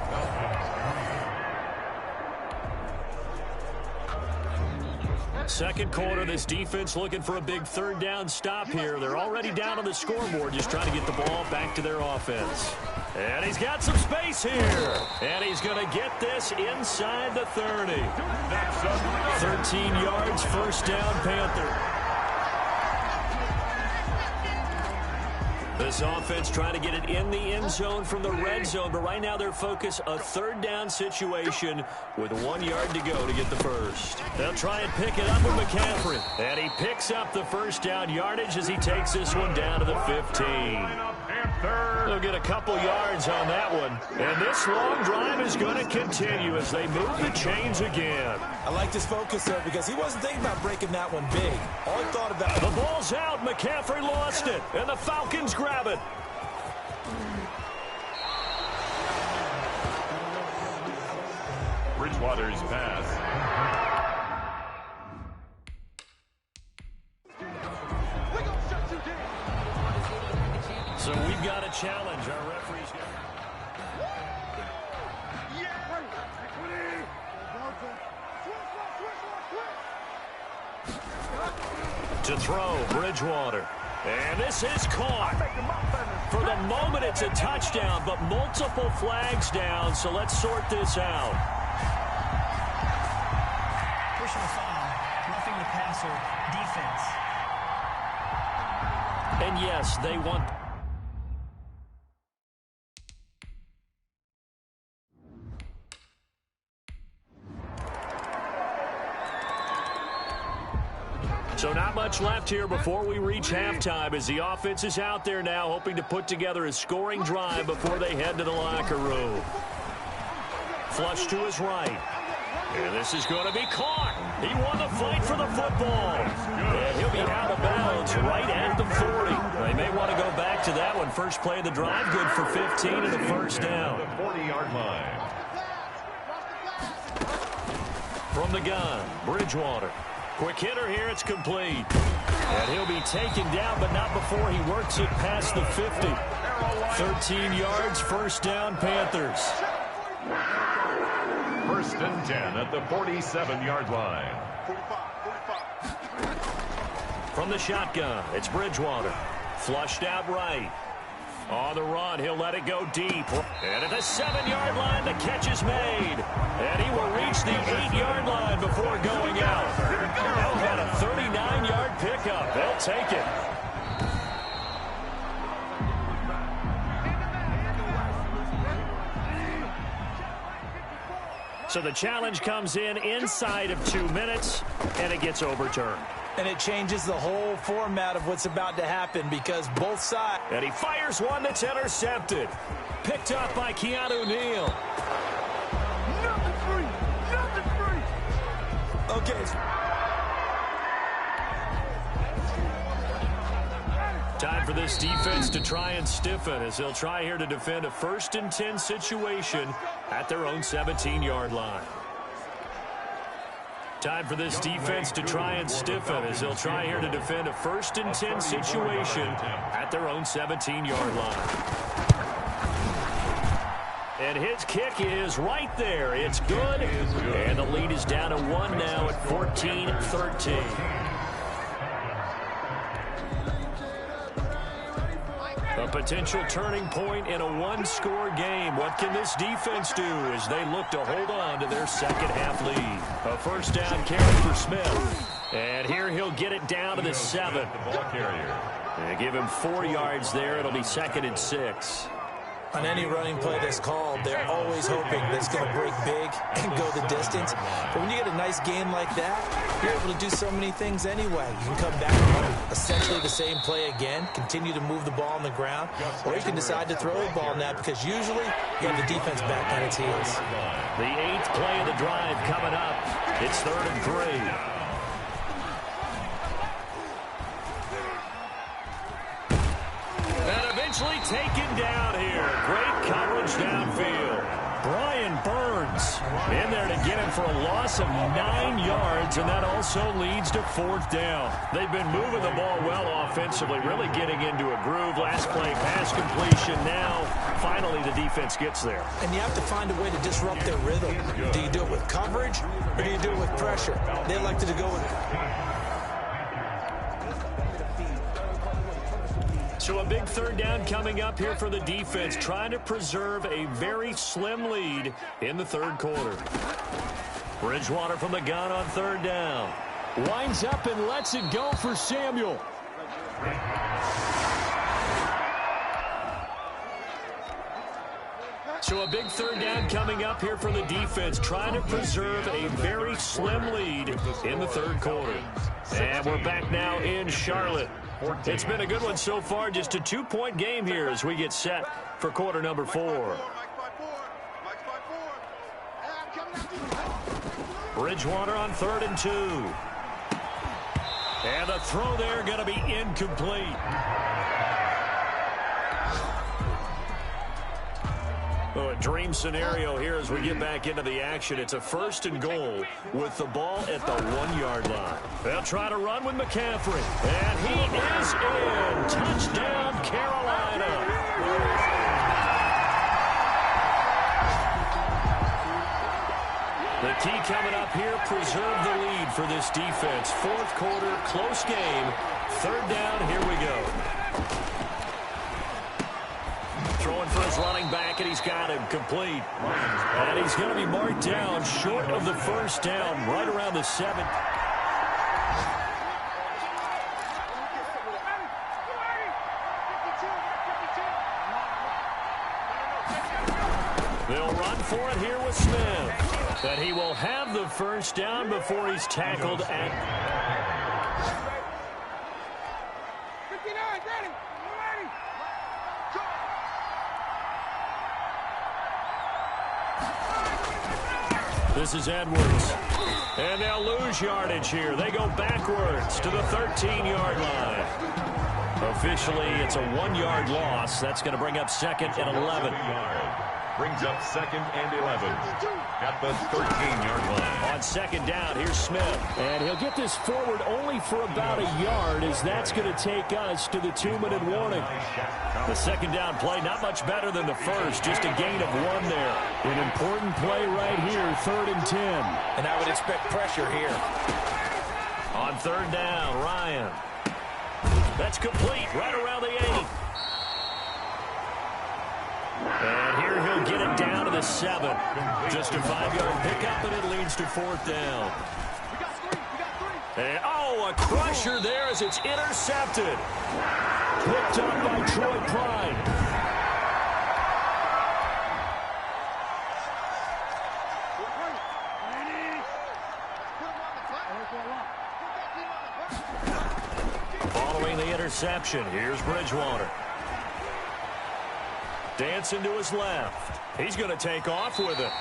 Second quarter, this defense looking for a big 3rd down stop here. They're already down on the scoreboard, just trying to get the ball back to their offense. And he's got some space here. And he's going to get this inside the 30. 13 yards, 1st down, Panther. This offense trying to get it in the end zone from the red zone, but right now their focus, a 3rd down situation with 1 yard to go to get the first. They'll try and pick it up with McCaffrey. And he picks up the 1st down yardage as he takes this one down to the 15. They'll get a couple yards on that one. And this long drive is going to continue as they move the chains again. I like this focus there because he wasn't thinking about breaking that one big. All he thought about... The ball's out. McCaffrey lost it. And the Falcons grab it. Bridgewater's pass. So we've got a challenge. Our referee's got... To throw, Bridgewater. And this is caught. For the moment, it's a touchdown, but multiple flags down, so let's sort this out. Personal foul, roughing the passer, defense. And yes, they want... So not much left here before we reach halftime as the offense is out there now hoping to put together a scoring drive before they head to the locker room. Flush to his right. And this is going to be caught. He won the fight for the football. And he'll be out of bounds right at the 40. They may want to go back to that one. First play of the drive, good for 15 and a first down. The 40-yard line. From the gun, Bridgewater. Quick hitter here, it's complete. And he'll be taken down, but not before he works it past the 50. 13 yards, first down, Panthers. First and 10 at the 47-yard line. From the shotgun, it's Bridgewater. Flushed out right. On the run, he'll let it go deep. And at the 7-yard line, the catch is made. And he will reach the 8-yard line before going out. How about a 39-yard pickup? They'll take it. So the challenge comes in inside of 2 minutes, and it gets overturned. And it changes the whole format of what's about to happen because both sides... And he fires one that's intercepted. Picked up by Keanu Neal. Okay. Time for this defense to try and stiffen as they'll try here to defend a 1st and 10 situation at their own 17-yard line. Time for this defense to try and stiffen as they'll try here to defend a 1st and 10 situation at their own 17-yard line. And his kick is right there. It's good. And the lead is down to 1 now at 14-13. A potential turning point in a 1-score game. What can this defense do as they look to hold on to their second-half lead? A first down carry for Smith. And here he'll get it down to the 7. And give him 4 yards there. It'll be 2nd and 6. On any running play that's called, they're always hoping that it's going to break big and go the distance. But when you get a nice game like that, you're able to do so many things anyway. You can come back and run essentially the same play again, continue to move the ball on the ground, or you can decide to throw the ball now because usually you have the defense back on its heels. The 8th play of the drive coming up. It's 3rd and 3. Taken down here. Great coverage downfield. Brian Burns in there to get him for a loss of 9 yards, and that also leads to 4th down. They've been moving the ball well offensively, really getting into a groove. Last play, pass completion. Now, finally, the defense gets there. And you have to find a way to disrupt their rhythm. Do you do it with coverage, or do you do it with pressure? They elected to go with... So a big 3rd down coming up here for the defense, trying to preserve a very slim lead in the 3rd quarter. Bridgewater from the gun on 3rd down. Winds up and lets it go for Samuel. So a big 3rd down coming up here for the defense, trying to preserve a very slim lead in the 3rd quarter. And we're back now in Charlotte. It's been a good one so far, just a 2-point game here as we get set for quarter number 4. Bridgewater on 3rd and 2. And the throw there going to be incomplete. Oh, a dream scenario here as we get back into the action. It's a 1st and goal with the ball at the 1-yard line. They'll try to run with McCaffrey. And he is in. Touchdown, Carolina. The key coming up here, preserve the lead for this defense. Fourth quarter, close game. Third down, here we go. Throwing for his running back, and he's got him complete. And he's going to be marked down short of the first down, right around the 7. They'll run for it here with Smith. But he will have the first down before he's tackled at... This is Edwards. And they'll lose yardage here. They go backwards to the 13-yard line. Officially, it's a 1-yard loss. That's going to bring up second and 11. Brings up second and 11 at the 13-yard line. On second down, here's Smith. And he'll get this forward only for about a yard, as that's going to take us to the 2-minute warning. The second down play, not much better than the first, just a gain of 1 there. An important play right here, 3rd and 10. And I would expect pressure here. On third down, Ryan. That's complete, right around the 8. And here he'll get it down to the 7. Just a 5-yard pickup, and it leads to 4th down. And, oh, a crusher there as it's intercepted. Picked up by Troy Pride. Following the interception, here's Bridgewater. Dancing to his left. He's going to take off with it.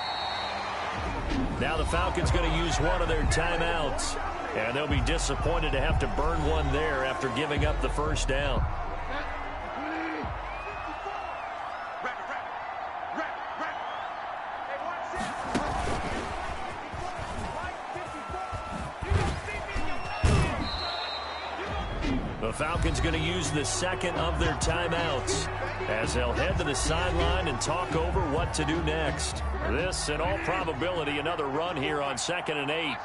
Now the Falcons going to use one of their timeouts. And they'll be disappointed to have to burn one there after giving up the first down. The Falcons going to use the second of their timeouts as they'll head to the sideline and talk over what to do next. This, in all probability, another run here on 2nd and 8.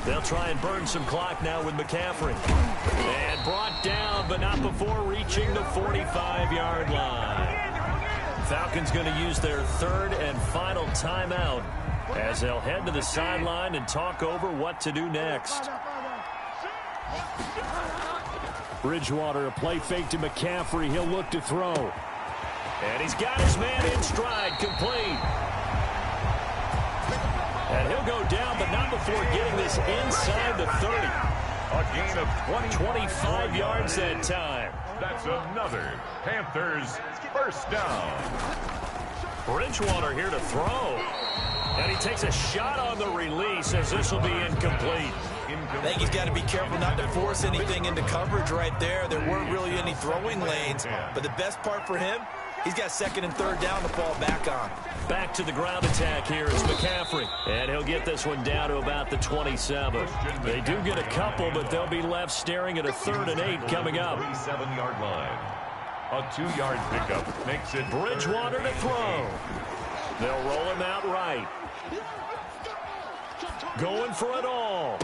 They'll try and burn some clock now with McCaffrey. And brought down, but not before reaching the 45-yard line. Falcons going to use their 3rd and final timeout as they'll head to the sideline and talk over what to do next. Bridgewater, a play fake to McCaffrey. He'll look to throw. And he's got his man in stride, complete. And he'll go down, but not before getting this inside the 30. A gain of 25 yards that time. That's another Panthers first down. Bridgewater here to throw. And he takes a shot on the release as this will be incomplete. I think he's got to be careful not to force anything into coverage right there. There weren't really any throwing lanes. But the best part for him, he's got 2nd and 3rd down to fall back on. Back to the ground attack here is McCaffrey. And he'll get this one down to about the 27. They do get a couple, but they'll be left staring at a 3rd and 8 coming up. 37-yard line. A 2-yard pickup makes it Bridgewater to throw. They'll roll him out right. Going for it all.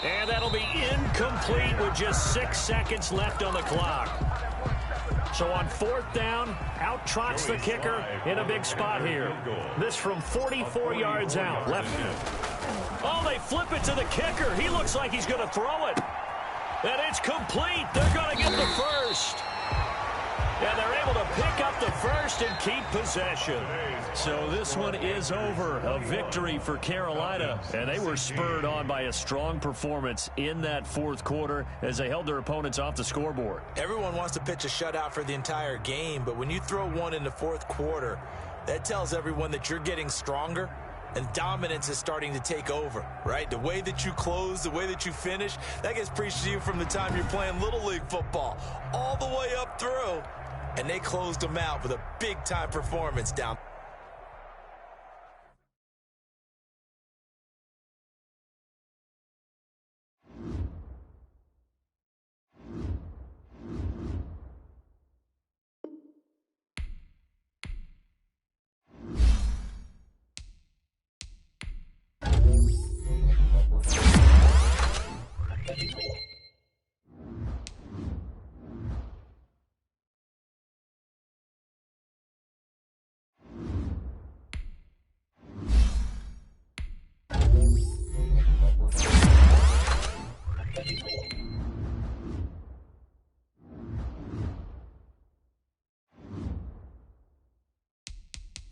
And that'll be incomplete with just 6 seconds left on the clock. So on 4th down, out trots the kicker in a big spot here. This from 44 yards out. Left. Oh, they flip it to the kicker. He looks like he's going to throw it. And it's complete. They're going to get the first. And they're able to pick up the first and keep possession. So this one is over. A victory for Carolina. And they were spurred on by a strong performance in that 4th quarter as they held their opponents off the scoreboard. Everyone wants to pitch a shutout for the entire game, but when you throw one in the 4th quarter, that tells everyone that you're getting stronger and dominance is starting to take over, right? The way that you close, the way that you finish, that gets preached to you from the time you're playing Little League football all the way up through. And they closed them out with a big-time performance down.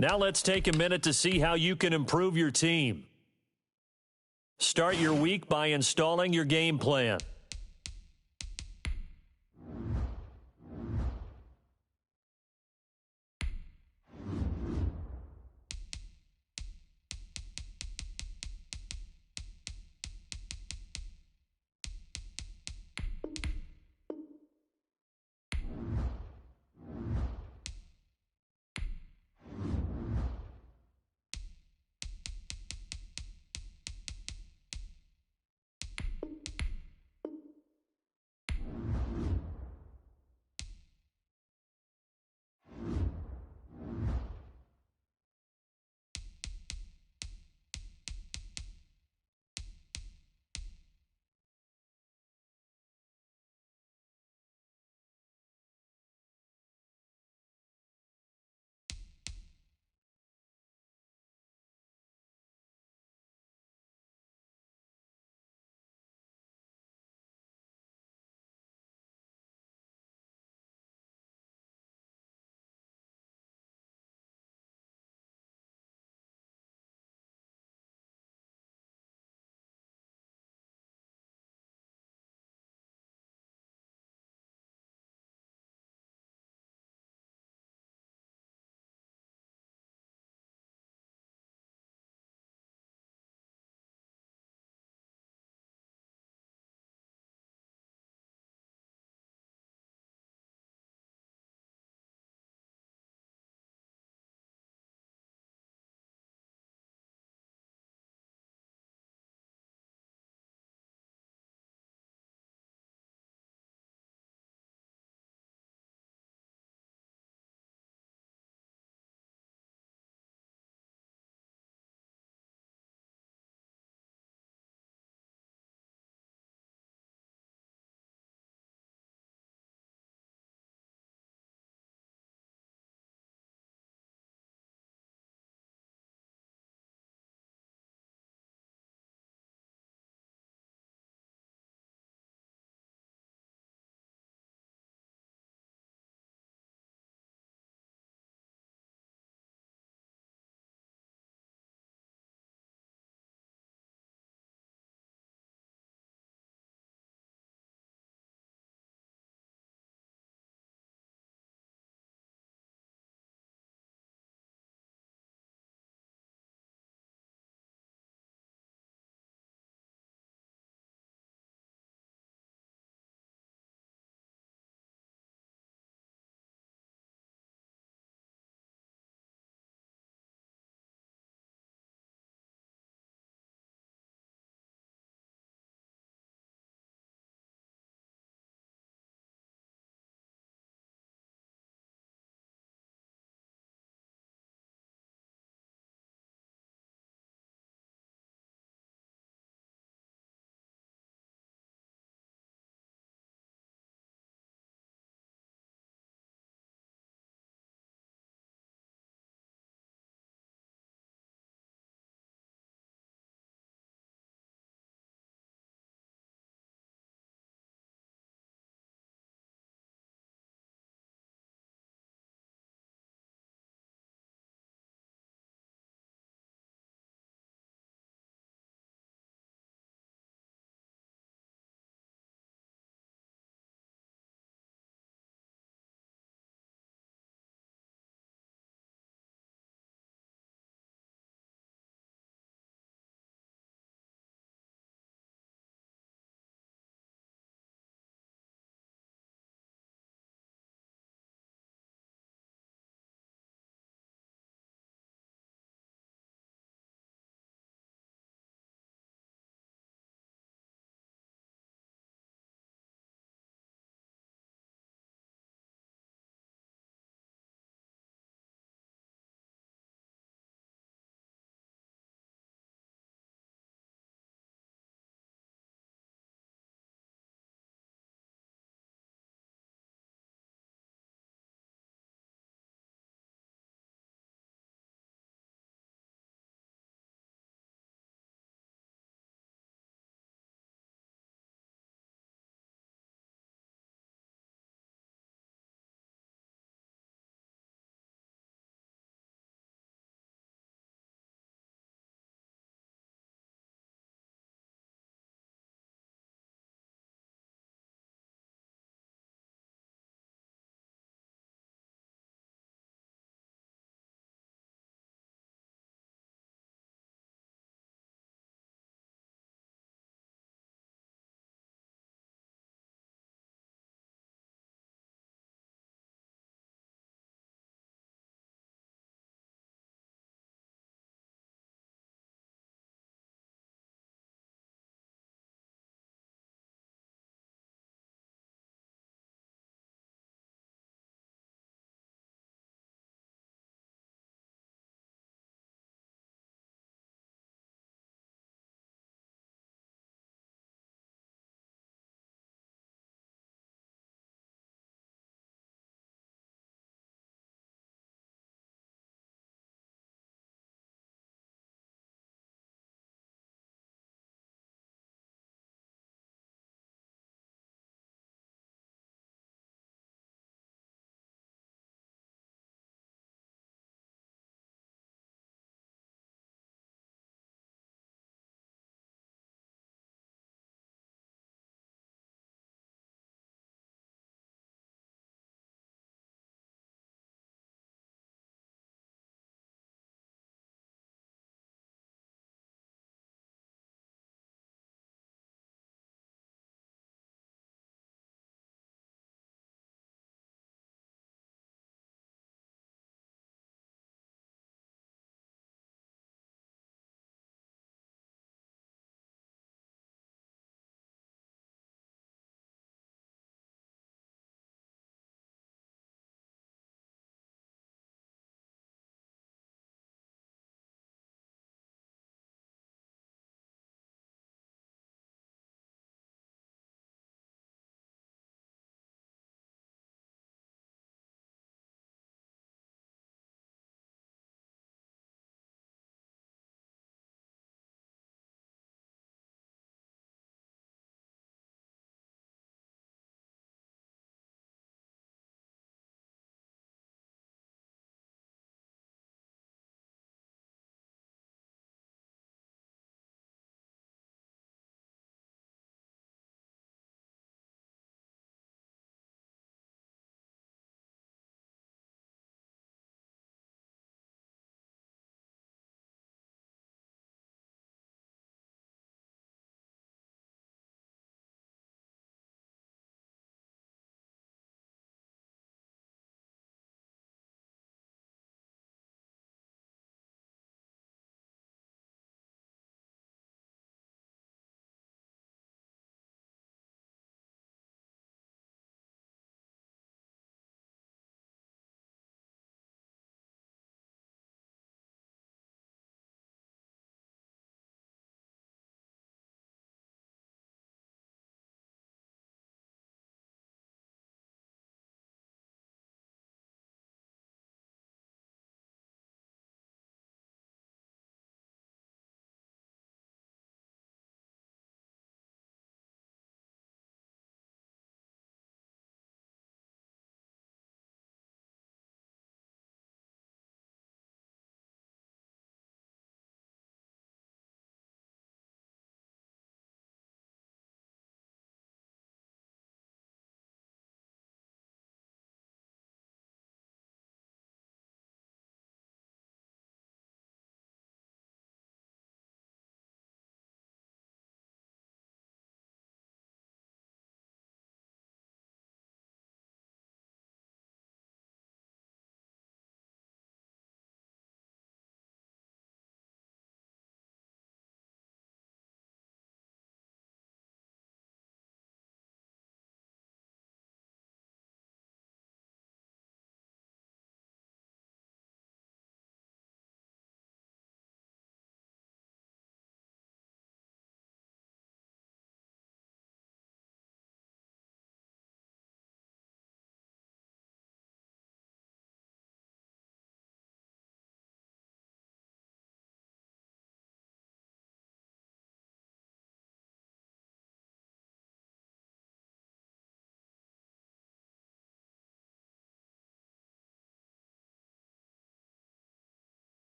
Now let's take a minute to see how you can improve your team. Start your week by installing your game plan.